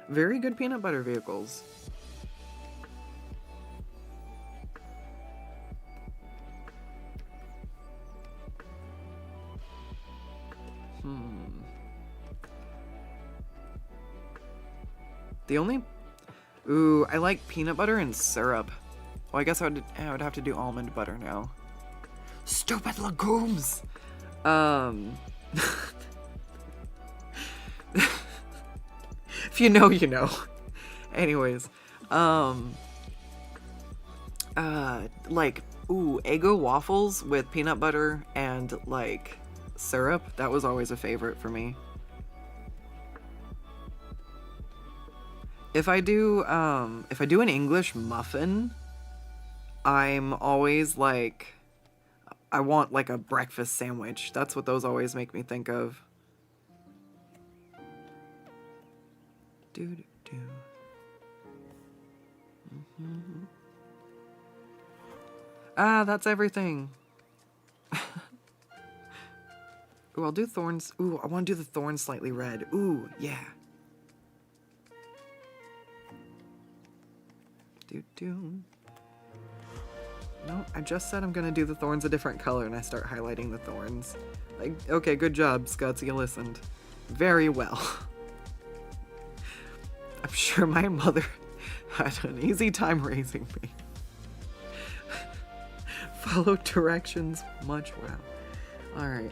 Very good peanut butter vehicles. The only... Ooh, I like peanut butter and syrup. Well, I guess I would have to do almond butter now. Stupid legumes! If you know, you know. Anyways, like, ooh, Eggo waffles with peanut butter and, like, syrup. That was always a favorite for me. If I do an English muffin, I'm always like, I want like a breakfast sandwich. That's what those always make me think of. Do. Mm-hmm. Ah, that's everything. Ooh, I'll do thorns. Ooh, I want to do the thorns slightly red. Ooh, yeah. Do. No, I just said I'm gonna do the thorns a different color and I start highlighting the thorns. Like, okay, good job, Scuts, you listened. Very well. I'm sure my mother had an easy time raising me. Follow directions much well. Alright,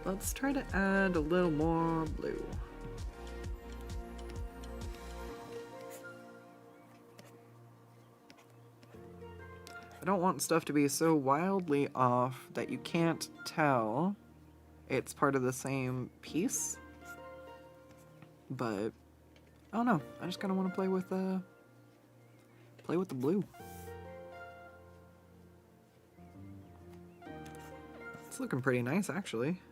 let's try to add a little more blue. I don't want stuff to be so wildly off that you can't tell it's part of the same piece. But I don't know. I just kind of want to play with the blue. It's looking pretty nice, actually.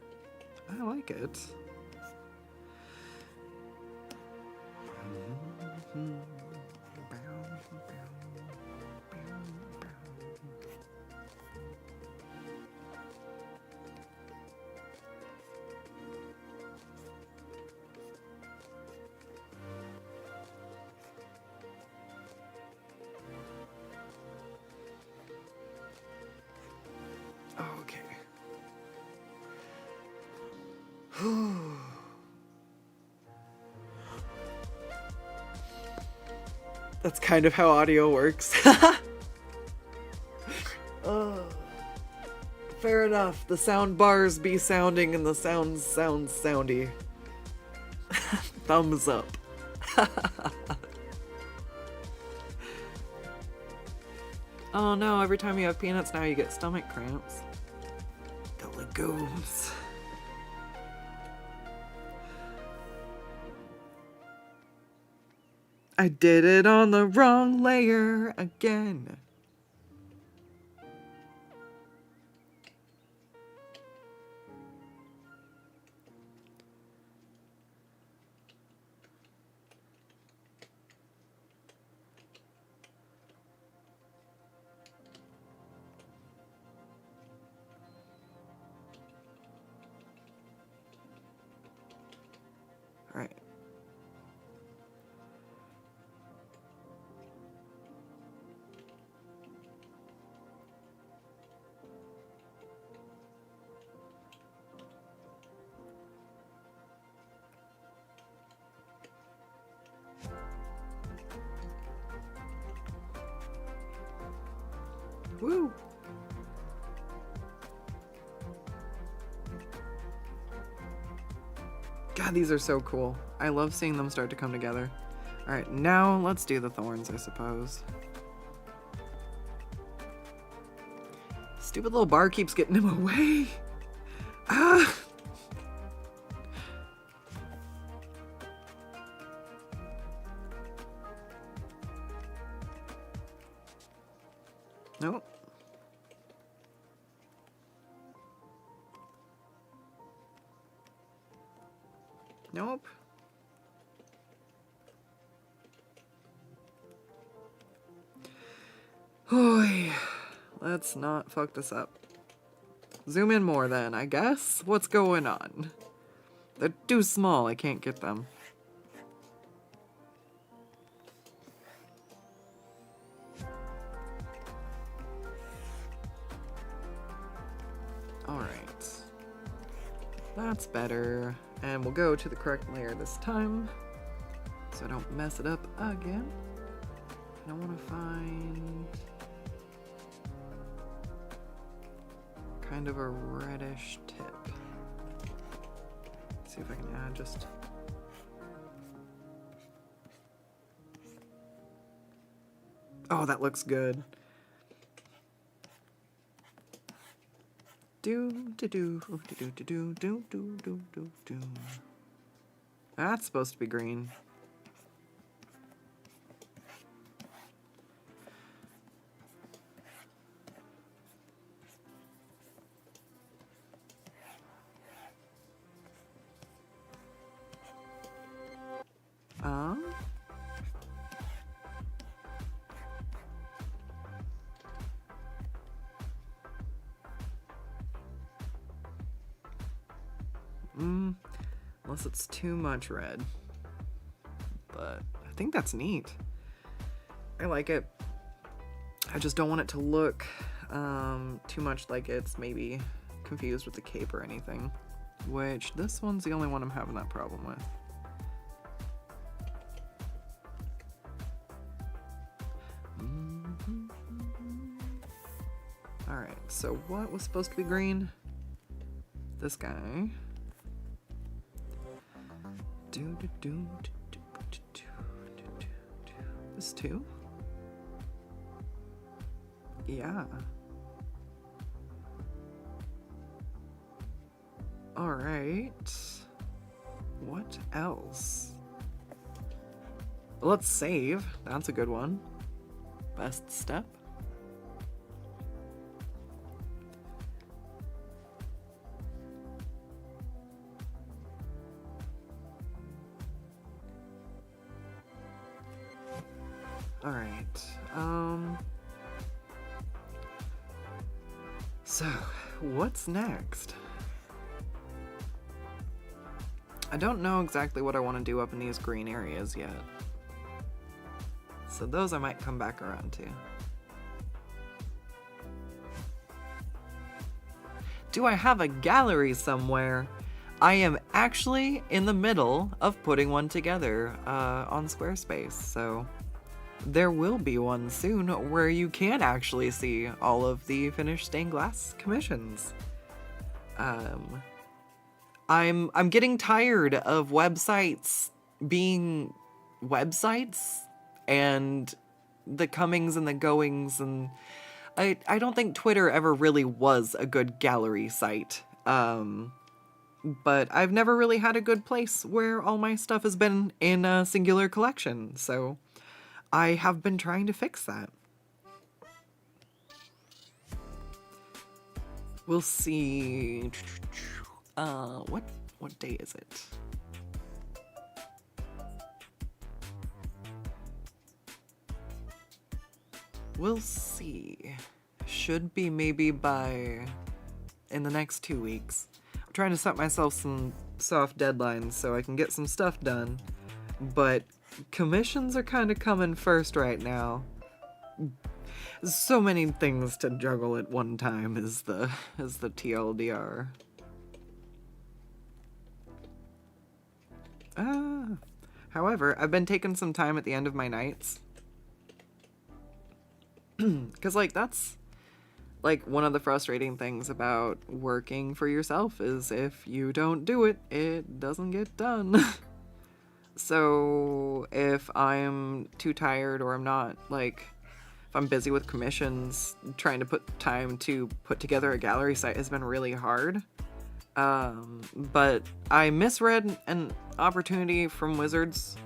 I like it. Okay. That's kind of how audio works. Fair enough. The sound bars be sounding and the sounds sound soundy. Thumbs up. Oh no, every time you have peanuts now you get stomach cramps. The legumes. I did it on the wrong layer again. All right. Woo! God, these are so cool. I love seeing them start to come together. Alright, now let's do the thorns, I suppose. Stupid little bar keeps getting him away. Ah! Nope. Nope. Oy. Let's not fuck this up. Zoom in more then, I guess? What's going on? They're too small, I can't get them. Alright. That's better. And we'll go to the correct layer this time, so I don't mess it up again. And I want to find kind of a reddish tip. See if I can add just... Oh, that looks good. That's supposed to be green. Unless it's too much red. But I think that's neat. I like it. I just don't want it to look too much like it's maybe confused with the cape or anything. Which, this one's the only one I'm having that problem with. Alright, so what was supposed to be green? This guy. This too? Yeah. Alright. What else? Let's save. That's a good one. Best step. Alright, so, what's next? I don't know exactly what I want to do up in these green areas yet. So those I might come back around to. Do I have a gallery somewhere? I am actually in the middle of putting one together on Squarespace, so there will be one soon where you can actually see all of the finished stained glass commissions. I'm getting tired of websites being websites and the comings and the goings, and I don't think Twitter ever really was a good gallery site. But I've never really had a good place where all my stuff has been in a singular collection, so I have been trying to fix that. We'll see. What day is it? We'll see. Should be maybe in the next 2 weeks. I'm trying to set myself some soft deadlines so I can get some stuff done, but commissions are kind of coming first right now. So many things to juggle at one time is the TLDR. However, I've been taking some time at the end of my nights. Because, like, that's, like, one of the frustrating things about working for yourself is if you don't do it, it doesn't get done. So if I'm too tired or I'm not, like, if I'm busy with commissions, trying to put time to put together a gallery site has been really hard. But I misread an opportunity from Wizards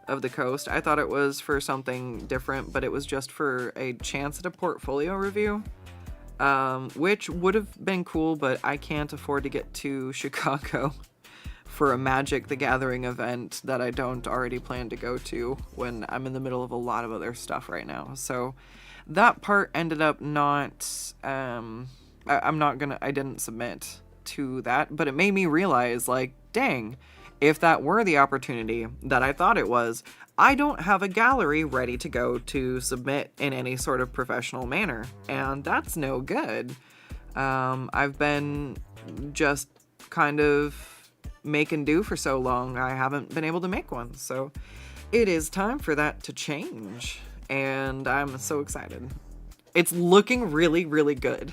of the Coast. I thought it was for something different, but it was just for a chance at a portfolio review, which would have been cool, but I can't afford to get to Chicago for a Magic the Gathering event that I don't already plan to go to when I'm in the middle of a lot of other stuff right now. So that part ended up not, I didn't submit to that, but it made me realize, like, dang, if that were the opportunity that I thought it was, I don't have a gallery ready to go to submit in any sort of professional manner, and that's no good. I've been just kind of making do for so long, I haven't been able to make one. So it is time for that to change. And I'm so excited. It's looking really, really good.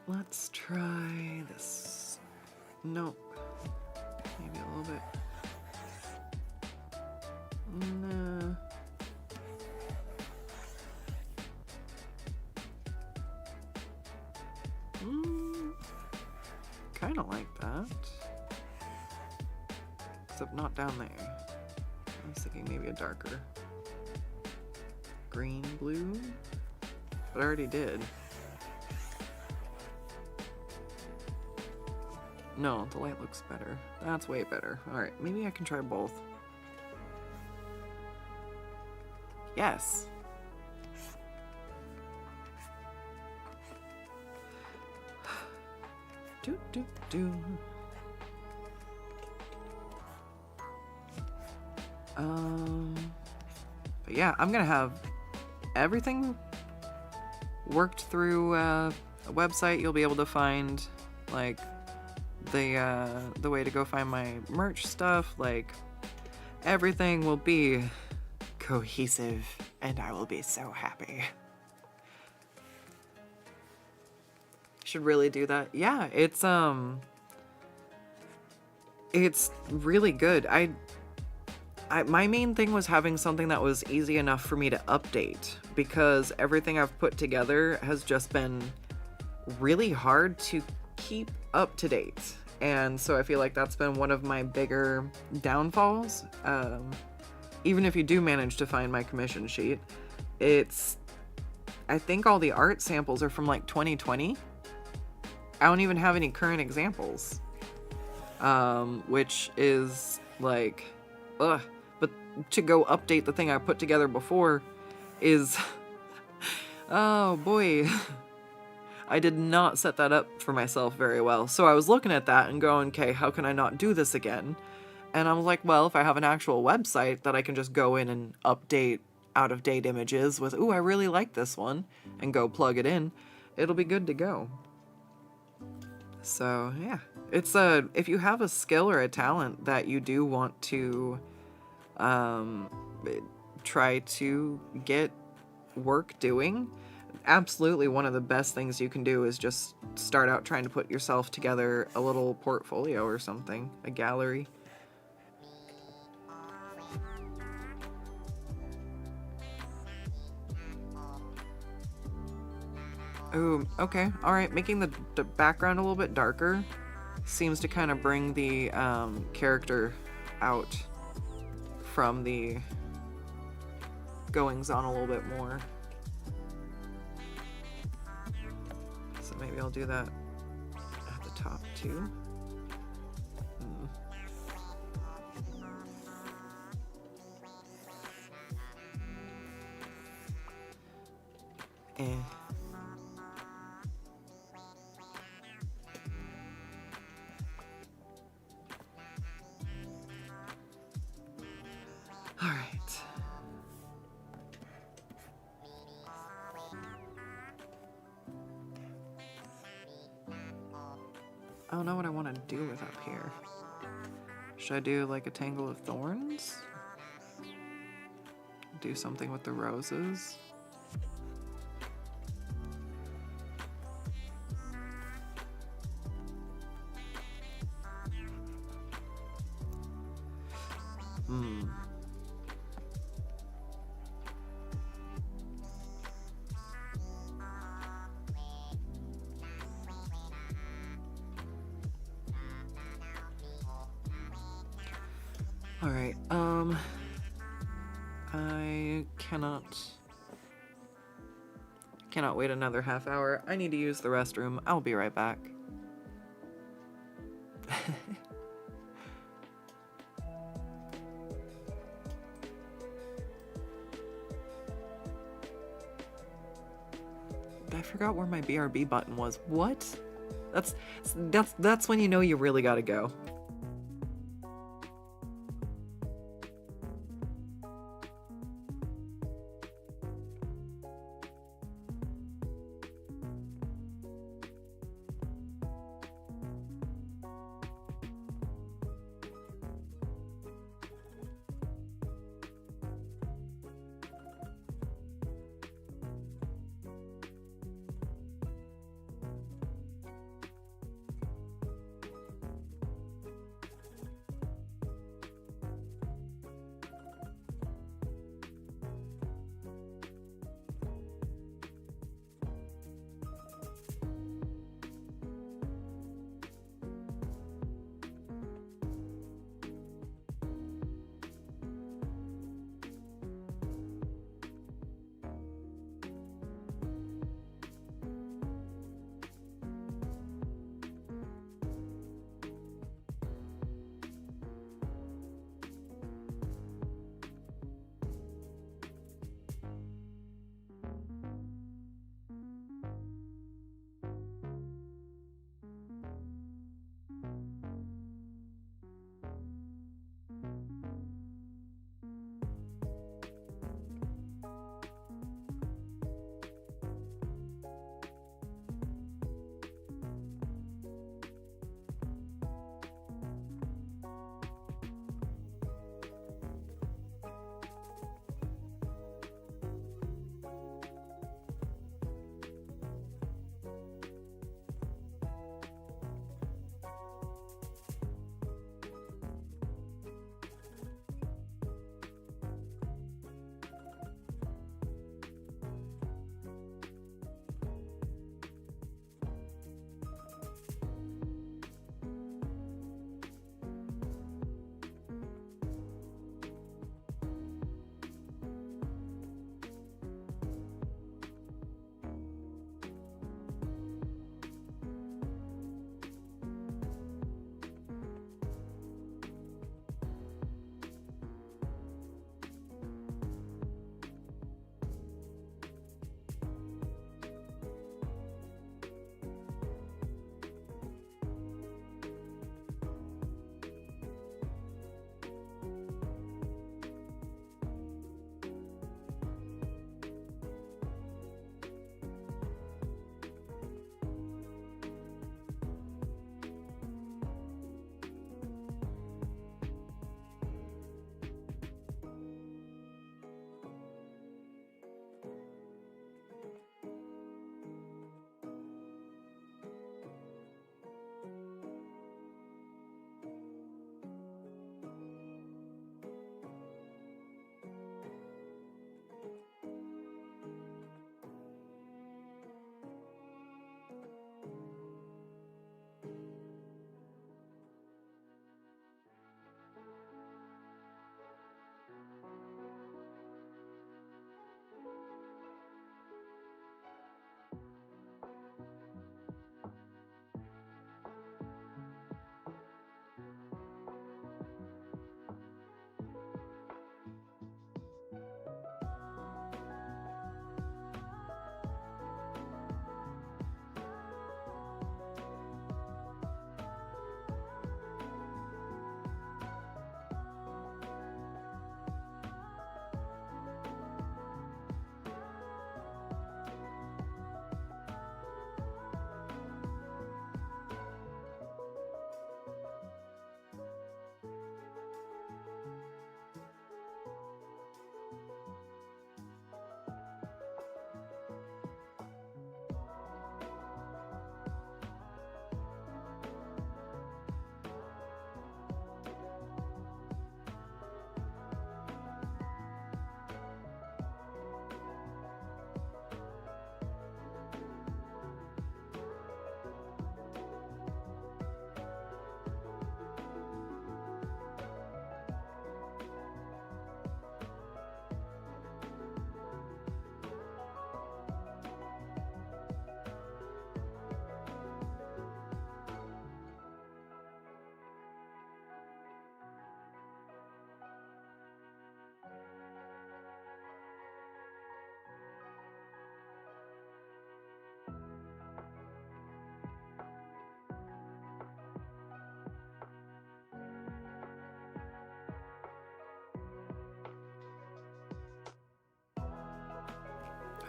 Let's try this. Nope. Maybe a little bit. No. Kind of like that. Except not down there. I was thinking maybe a darker green, blue. But I already did. No, the light looks better. That's way better. Alright, maybe I can try both. Yes. Do do do. But yeah, I'm gonna have everything worked through a website. You'll be able to find like the way to go find my merch stuff. Like everything will be cohesive, and I will be so happy. Should really do that. Yeah, it's really good. My main thing was having something that was easy enough for me to update, because everything I've put together has just been really hard to keep up to date. And so I feel like that's been one of my bigger downfalls. Even if you do manage to find my commission sheet, I think all the art samples are from like 2020. I don't even have any current examples. Which is like, ugh. But to go update the thing I put together before is, oh boy. I did not set that up for myself very well. So I was looking at that and going, okay, how can I not do this again? And I was like, well, if I have an actual website that I can just go in and update out-of-date images with, ooh, I really like this one, and go plug it in, it'll be good to go. So yeah, it's if you have a skill or a talent that you do want to try to get work doing, absolutely one of the best things you can do is just start out trying to put yourself together a little portfolio or something, a gallery. Ooh, okay, alright, making the background a little bit darker seems to kind of bring the character out from the goings on a little bit more. So maybe I'll do that at the top too. Alright. I don't know what I want to do with up here. Should I do like a tangle of thorns? Do something with the roses? Alright, I cannot wait another half hour. I need to use the restroom. I'll be right back. I forgot where my BRB button was. What? That's when you know you really gotta go.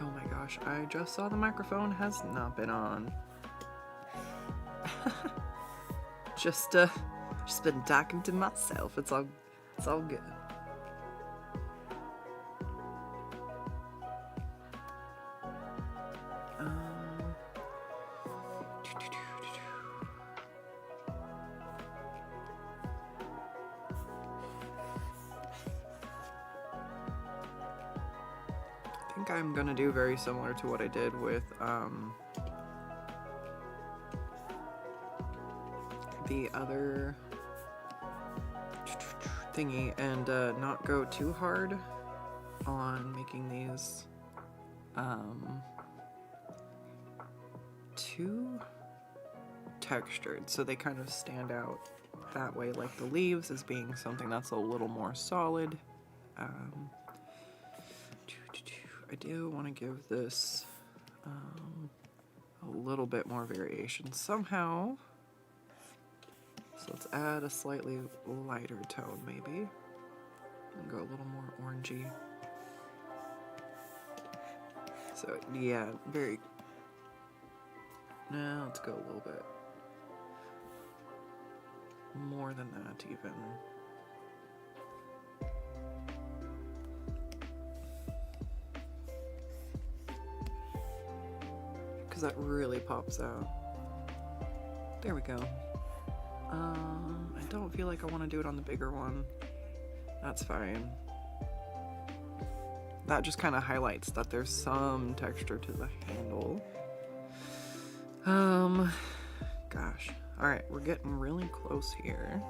Oh my gosh, I just saw the microphone has not been on. just been talking to myself. It's all good. I think I'm gonna do very similar to what I did with the other thingy, and not go too hard on making these too textured, so they kind of stand out that way, like the leaves as being something that's a little more solid. I do want to give this a little bit more variation somehow. So let's add a slightly lighter tone maybe, and go a little more orangey. So yeah, very, now let's go a little bit more than that even. Because that really pops out. There we go. I don't feel like I want to do it on the bigger one. That's fine. That just kind of highlights that there's some texture to the handle. Gosh. Alright, we're getting really close here.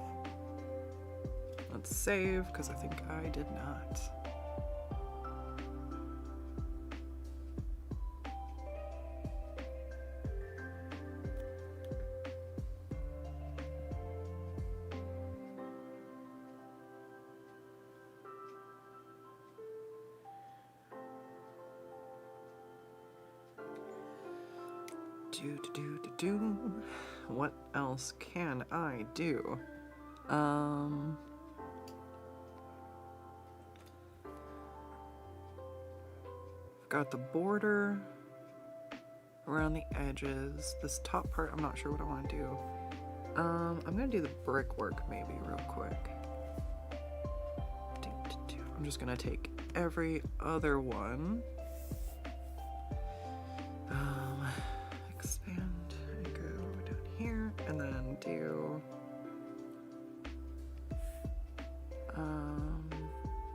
Let's save, because I think I did not. What else can I do? Got the border around the edges. This top part, I'm not sure what I want to do. I'm gonna do the brickwork maybe real quick. I'm just gonna take every other one. Expand and go down here, and then do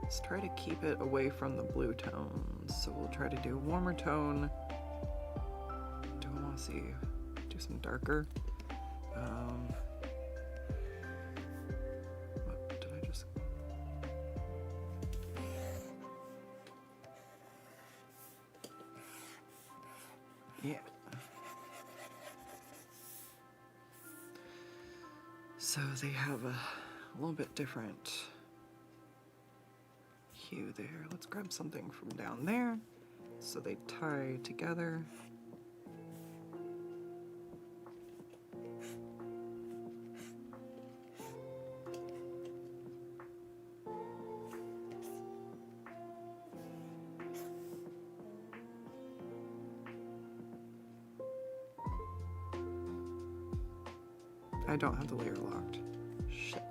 let's try to keep it away from the blue tones. So we'll try to do a warmer tone. Do I want to see? Do some darker. What did I just? Yeah. So they have a little bit different hue there. Let's grab something from down there so they tie together. I don't have the layer locked. Shit.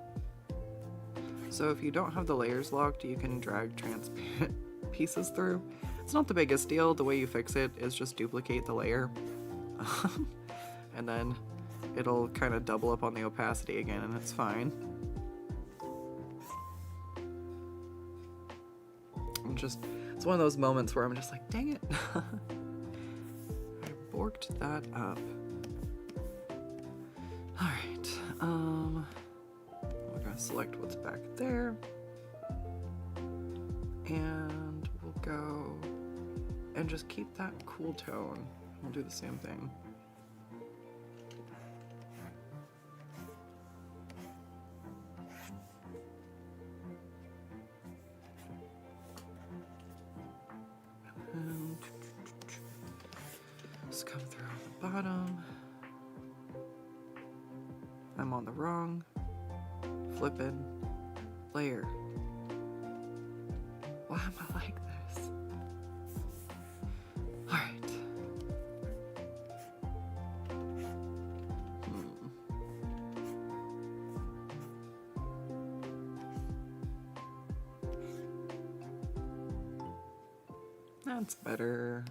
So if you don't have the layers locked, you can drag transparent pieces through. It's not the biggest deal. The way you fix it is just duplicate the layer. And then it'll kind of double up on the opacity again, and it's fine. It's one of those moments where I'm just like, dang it. I borked that up. We're gonna select what's back there, and we'll go and just keep that cool tone. We'll do the same thing. And just come through on the bottom. I'm on the wrong flippin' layer. Why am I like this? That's better.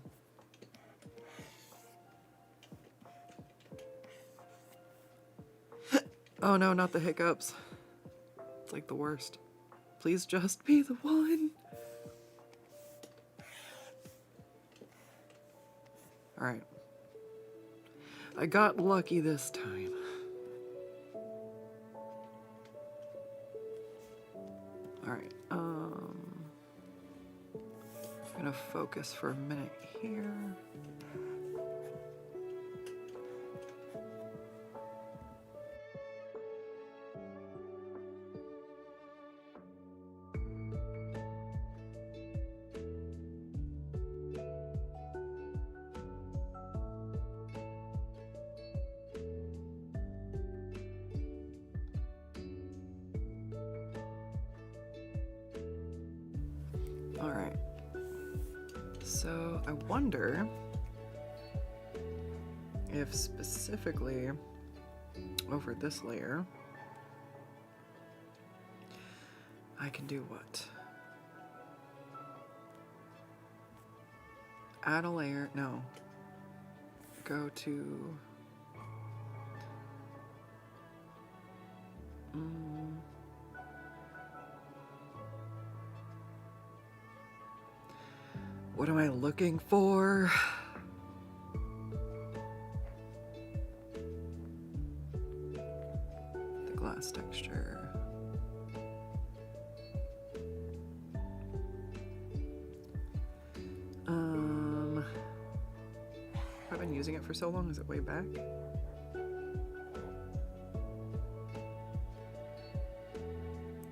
Oh no, not the hiccups. It's like the worst. Please just be the one. Alright. I got lucky this time. Alright, I'm gonna focus for a minute here. Alright. So I wonder if specifically over this layer I can do what? Add a layer, no. Go to what am I looking for? The glass texture. I've been using it for so long, is it way back?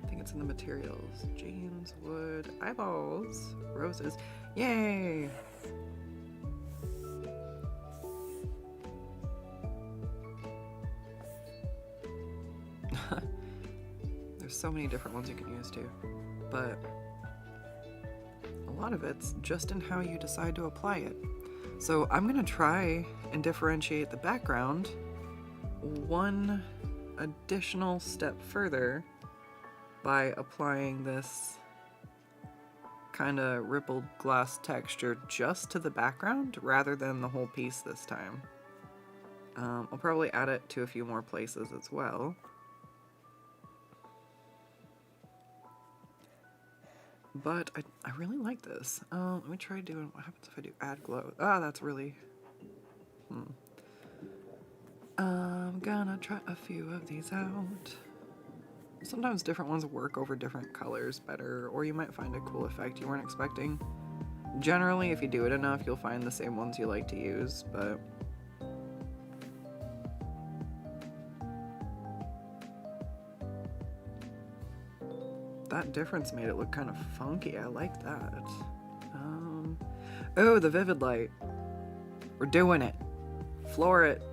I think it's in the materials. James Wood, eyeballs, roses. Yay! There's so many different ones you can use too, but a lot of it's just in how you decide to apply it. So I'm gonna try and differentiate the background one additional step further by applying this kind of rippled glass texture just to the background rather than the whole piece this time. I'll probably add it to a few more places as well. But I really like this. Let me try doing, what happens if I do add glow? Ah, that's really, I'm gonna try a few of these out. Sometimes different ones work over different colors better, or you might find a cool effect you weren't expecting. Generally, if you do it enough, you'll find the same ones you like to use, but that difference made it look kind of funky. I like that. Oh, the vivid light. We're doing it. Floor it.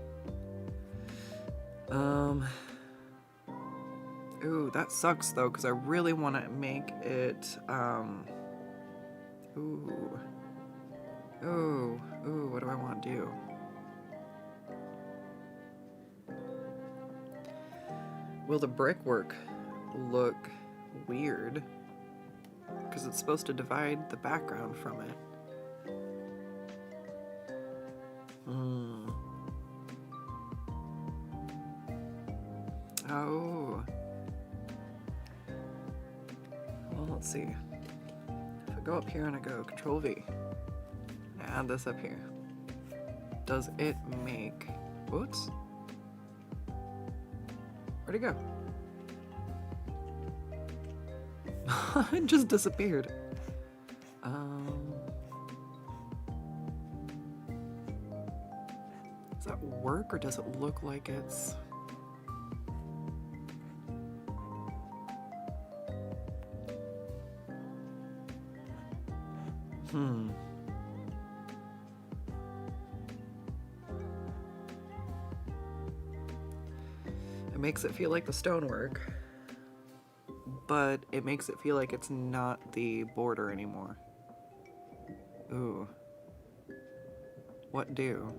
Ooh, that sucks though, because I really want to make it, ooh, what do I want to do? Will the brickwork look weird? Because it's supposed to divide the background from it. Oh. Well, let's see. If I go up here and I go Control V, add this up here. Does it make... Whoops. Where'd it go? It just disappeared. Does that work, or does it look like it's... It makes it feel like the stonework, but it makes it feel like it's not the border anymore. Ooh. What do?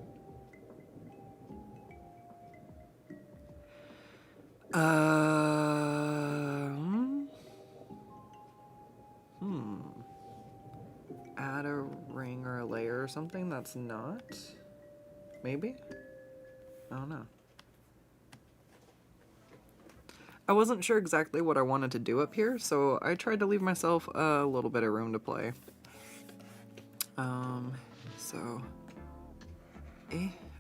Add a a ring or a layer or something that's not? Maybe? I don't know. I wasn't sure exactly what I wanted to do up here, so I tried to leave myself a little bit of room to play. So...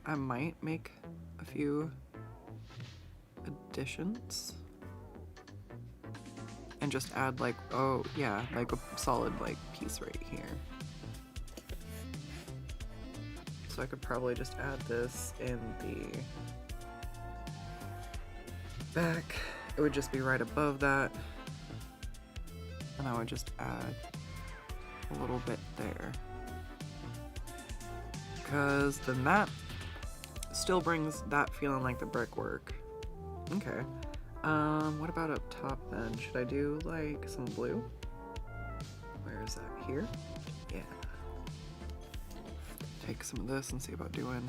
I might make a few additions. And just add like, oh yeah, like a solid like piece right here. So I could probably just add this in the back. It would just be right above that. And I would just add a little bit there. Because then that still brings that feeling like the brickwork. Okay. What about up top then? Should I do like some blue? Where is that? Here? Yeah. Take some of this and see about doing...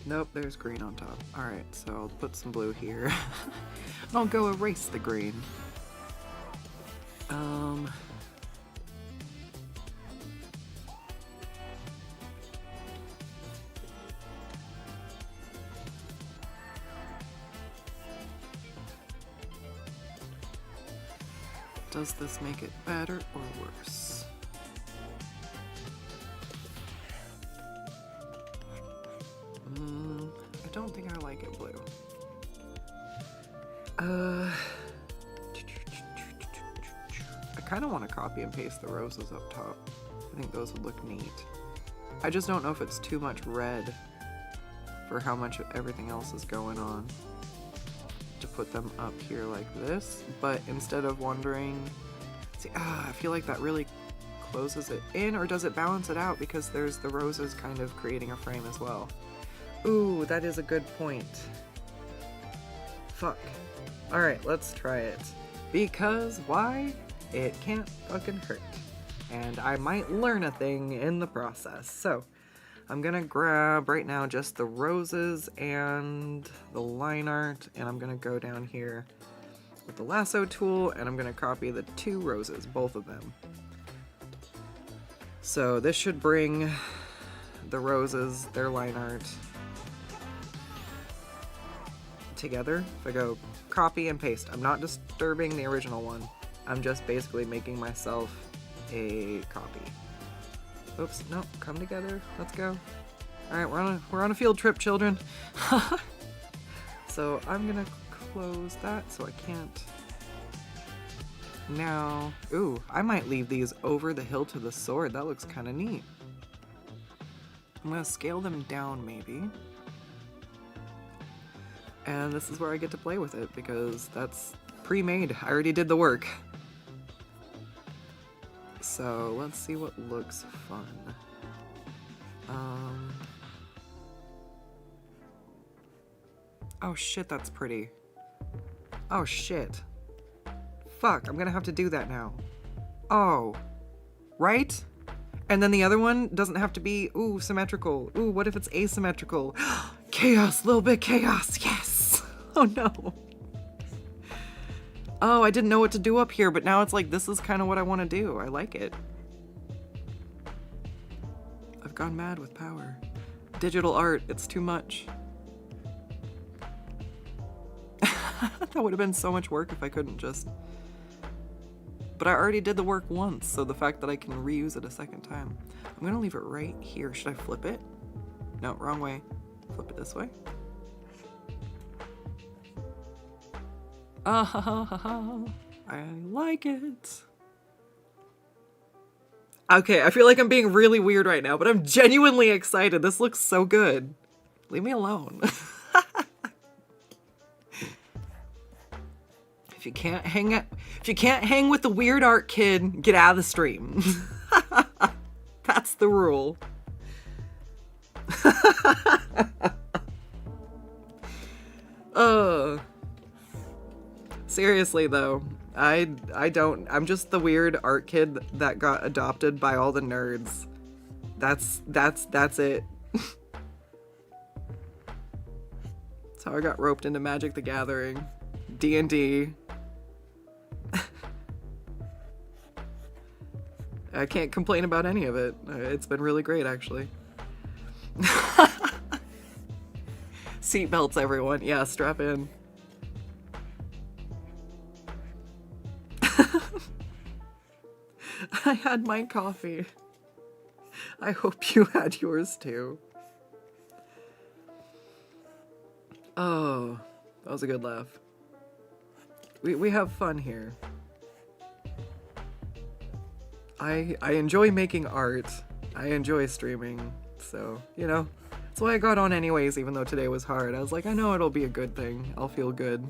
Nope, there's green on top. Alright, so I'll put some blue here. And I'll go erase the green. Does this make it better or worse? I don't think I like it blue. I kind of want to copy and paste the roses up top. I think those would look neat. I just don't know if it's too much red for how much everything else is going on. To put them up here like this, but instead of wondering, see, I feel like that really closes it in, or does it balance it out because there's the roses kind of creating a frame as well? Ooh, that is a good point. Fuck. Alright, let's try it. Because why? It can't fucking hurt. And I might learn a thing in the process. So, I'm gonna grab right now just the roses and the line art, and I'm gonna go down here with the lasso tool, and I'm gonna copy the two roses, both of them. So this should bring the roses, their line art, together. If I go copy and paste, I'm not disturbing the original one. I'm just basically making myself a copy. Oops, no, come together. Let's go. Alright, we're on a field trip, children. So I'm gonna close that so I can't. Now, ooh, I might leave these over the hilt of the sword. That looks kind of neat. I'm gonna scale them down maybe. And this is where I get to play with it because that's pre-made. I already did the work. So let's see what looks fun. Oh shit, that's pretty. Oh shit. Fuck, I'm gonna have to do that now. Oh. Right? And then the other one doesn't have to be, ooh, symmetrical. Ooh, what if it's asymmetrical? Chaos, little bit chaos, yes! Oh no. Oh, I didn't know what to do up here, but now it's like, this is kind of what I want to do. I like it. I've gone mad with power. Digital art, it's too much. That would have been so much work if I couldn't just... But I already did the work once, so the fact that I can reuse it a second time. I'm gonna leave it right here. Should I flip it? No, wrong way. Flip it this way. Ah ha ha ha ha. I like it. Okay, I feel like I'm being really weird right now, but I'm genuinely excited. This looks so good. Leave me alone. If you can't hang with the weird art kid, get out of the stream. That's the rule. Seriously though, I'm just the weird art kid that got adopted by all the nerds. That's it. That's how I got roped into Magic the Gathering, D&D. I can't complain about any of it. It's been really great, actually. Seatbelts, everyone. Yeah, strap in. I had my coffee. I hope you had yours too. Oh, that was a good laugh. We have fun here. I enjoy making art. I enjoy streaming. So, you know, that's why I got on anyways, even though today was hard. I was like, I know it'll be a good thing. I'll feel good.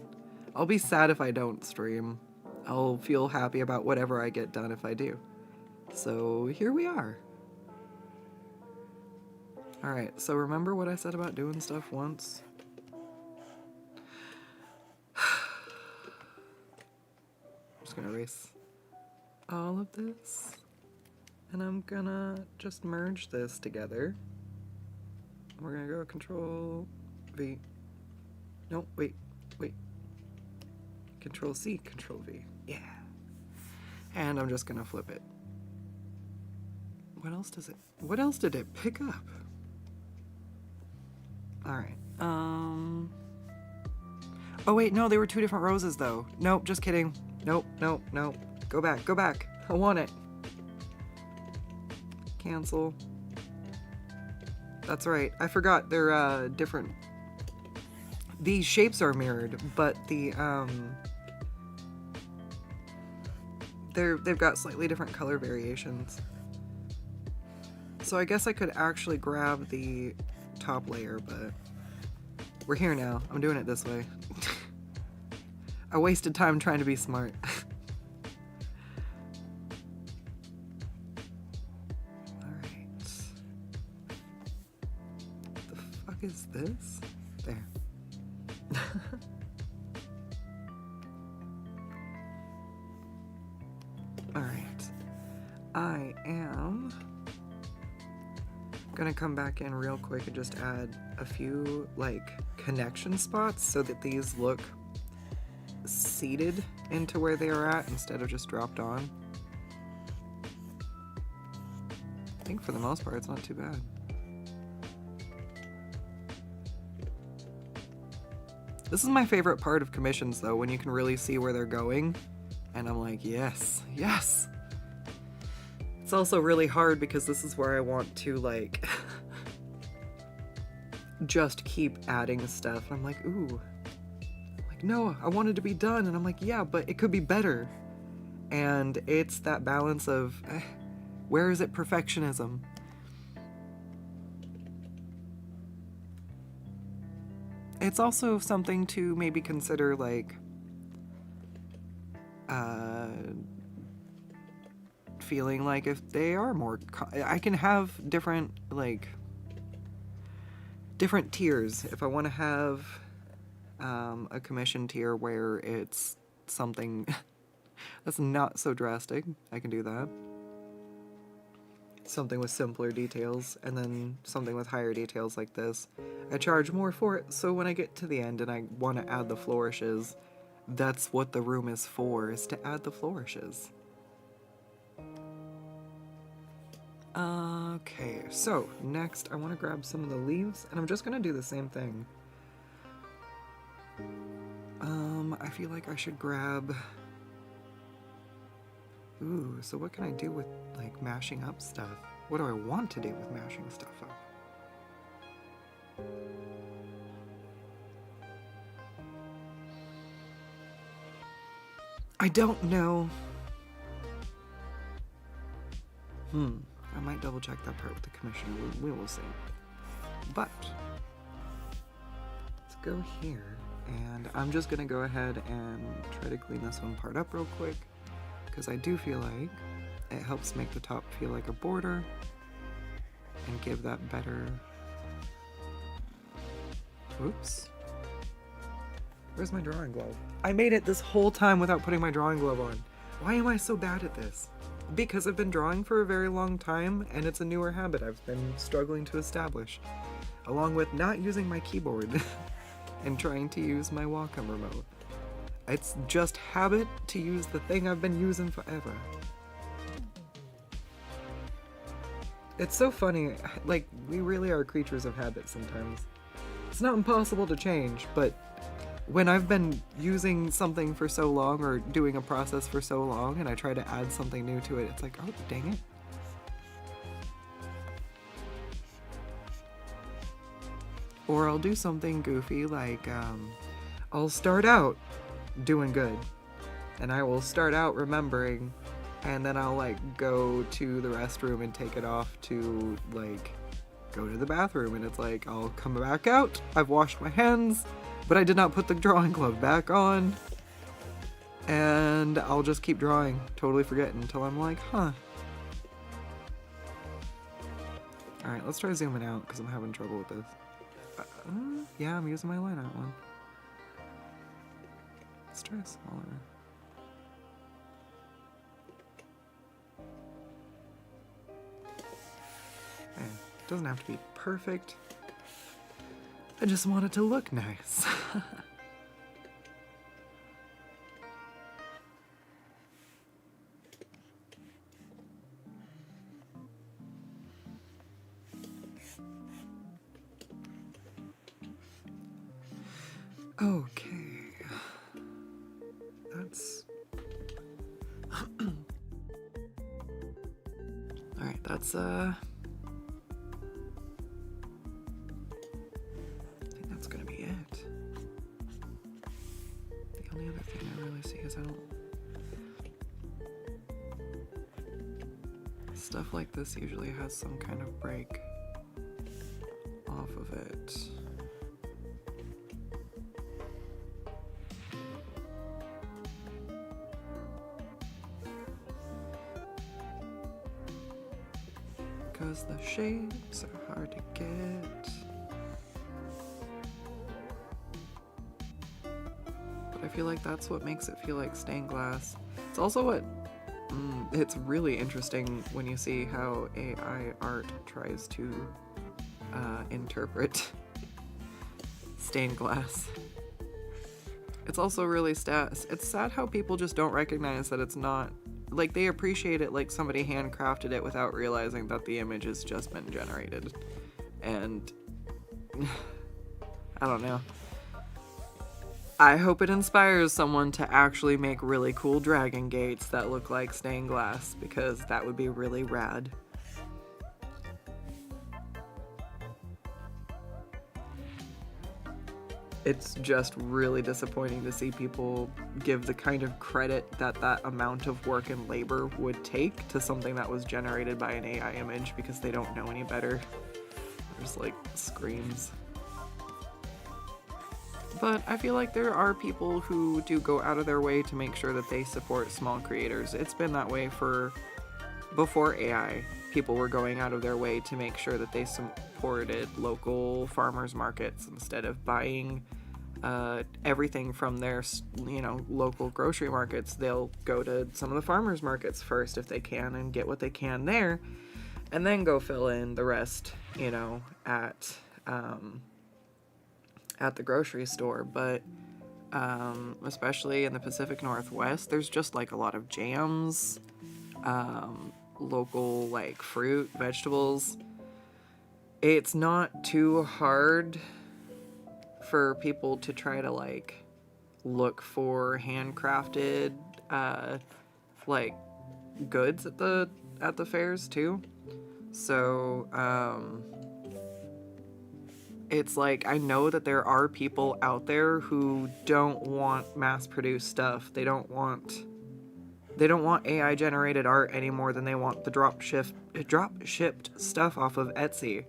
I'll be sad if I don't stream. I'll feel happy about whatever I get done if I do. So here we are. Alright, so remember what I said about doing stuff once? I'm just gonna erase all of this. And I'm gonna just merge this together. We're gonna go Control V. No, wait. Control C, Control V. Yeah. And I'm just gonna flip it. What else did it pick up? Alright, oh wait, no, they were two different roses though. Nope, just kidding. Nope. Go back. I want it. Cancel. That's right, I forgot, they're different. These shapes are mirrored, but the they've got slightly different color variations. So I guess I could actually grab the top layer, but we're here now. I'm doing it this way. I wasted time trying to be smart. Alright. The fuck is this? There. Alright. I am gonna come back in real quick and just add a few like connection spots so that these look seated into where they are at instead of just dropped on. I think for the most part it's not too bad. This is my favorite part of commissions though, when you can really see where they're going and I'm like, yes. It's also really hard because this is where I want to like just keep adding stuff. I'm like, ooh, like, no, I want it to be done. And I'm like, yeah, but it could be better. And it's that balance of where is it perfectionism? It's also something to maybe consider like feeling like if they are more I can have different like different tiers. If I want to have a commission tier where it's something that's not so drastic, I can do that. Something with simpler details, and then something with higher details like this. I charge more for it, so when I get to the end and I want to add the flourishes, that's what the room is for, is to add the flourishes. Okay, so next I want to grab some of the leaves, and I'm just gonna do the same thing. I feel like I should grab... Ooh, so what can I do with, like, mashing up stuff? What do I want to do with mashing stuff up? I don't know. I might double check that part with the commissioner. We will see. But let's go here, and I'm just gonna go ahead and try to clean this one part up real quick, because I do feel like it helps make the top feel like a border and give that better... Oops. Where's my drawing glove? I made it this whole time without putting my drawing glove on. Why am I so bad at this? Because I've been drawing for a very long time, and it's a newer habit I've been struggling to establish, along with not using my keyboard and trying to use my Wacom remote. It's just habit to use the thing I've been using forever. It's so funny, like, we really are creatures of habit sometimes. It's not impossible to change, but when I've been using something for so long or doing a process for so long and I try to add something new to it, it's like, oh, dang it. Or I'll do something goofy like, I'll start out doing good, and I will start out remembering, and then I'll like go to the restroom and take it off to like go to the bathroom, and it's like I'll come back out, I've washed my hands, but I did not put the drawing glove back on, and I'll just keep drawing, totally forgetting until I'm like, huh. Alright, let's try zooming out because I'm having trouble with this. Yeah, I'm using my line out one. Let's try a smaller. It doesn't have to be perfect. I just want it to look nice. Okay. That's... Alright, that's, I think that's gonna be it. The only other thing I really see is I don't... Stuff like this usually has some kind of break off of it. Because the shapes are hard to get. But I feel like that's what makes it feel like stained glass. It's also what... it's really interesting when you see how AI art tries to interpret stained glass. It's also really it's sad how people just don't recognize that it's not... Like, they appreciate it like somebody handcrafted it without realizing that the image has just been generated. And... I don't know. I hope it inspires someone to actually make really cool dragon gates that look like stained glass, because that would be really rad. It's just really disappointing to see people give the kind of credit that that amount of work and labor would take to something that was generated by an AI image because they don't know any better. There's like screams. But I feel like there are people who do go out of their way to make sure that they support small creators. It's been that way for before AI. People were going out of their way to make sure that they supported local farmers markets instead of buying everything from their, local grocery markets. They'll go to some of the farmers markets first if they can and get what they can there, and then go fill in the rest, at the grocery store. But especially in the Pacific Northwest, there's just like a lot of jams, local like fruit, vegetables. It's not too hard for people to try to like look for handcrafted like goods at the fairs too. So it's like, I know that there are people out there who don't want mass-produced stuff. They don't want AI generated art any more than they want the drop shipped stuff off of Etsy.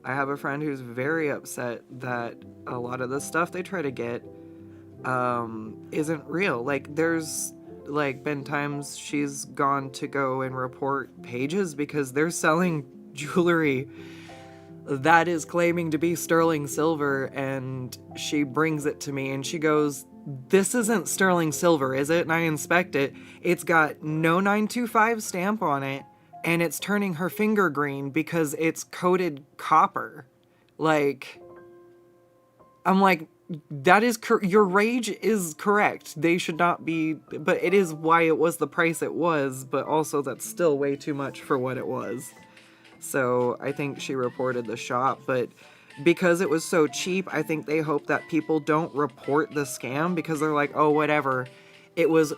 I have a friend who's very upset that a lot of the stuff they try to get isn't real. Like, there's like been times she's gone to go and report pages because they're selling jewelry that is claiming to be sterling silver, and she brings it to me and she goes, "This isn't sterling silver, is it?" And I inspect it. It's got no 925 stamp on it, and it's turning her finger green because it's coated copper. Like, I'm like, that is your rage is correct. They should not be, but it is why it was the price it was, but also that's still way too much for what it was. So I think she reported the shop, but because it was so cheap, I think they hope that people don't report the scam because they're like, oh, whatever. It was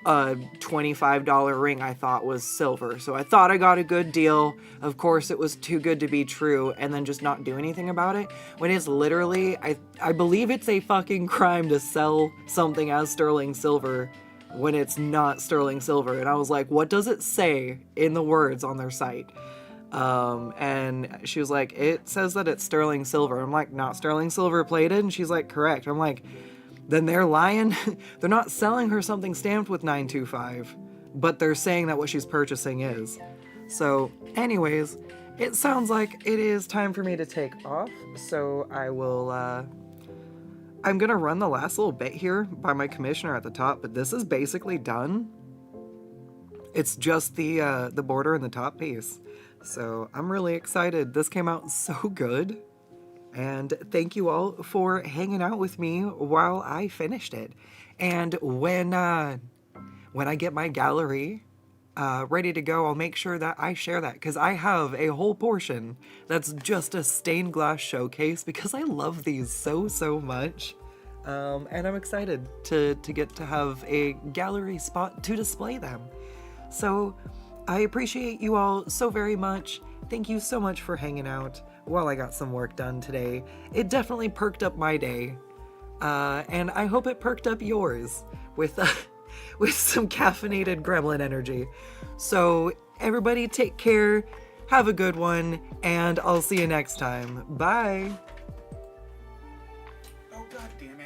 a $25 ring I thought was silver. So I thought I got a good deal. Of course, it was too good to be true, and then just not do anything about it. When it's literally, I believe it's a fucking crime to sell something as sterling silver when it's not sterling silver. And I was like, what does it say in the words on their site? And she was like, it says that it's sterling silver. I'm like, not sterling silver plated? And she's like, correct. I'm like, then they're lying. They're not selling her something stamped with 925, but they're saying that what she's purchasing is. So anyways, it sounds like it is time for me to take off. So I will, I'm gonna run the last little bit here by my commissioner at the top, but this is basically done. It's just the border and the top piece. So I'm really excited. This came out so good. And thank you all for hanging out with me while I finished it. And when I get my gallery ready to go, I'll make sure that I share that, because I have a whole portion that's just a stained glass showcase because I love these so much. And I'm excited to get to have a gallery spot to display them. So I appreciate you all so very much. Thank you so much for hanging out while I got some work done today. It definitely perked up my day. And I hope it perked up yours with some caffeinated gremlin energy. So everybody take care, have a good one, and I'll see you next time. Bye! Oh, God damn it.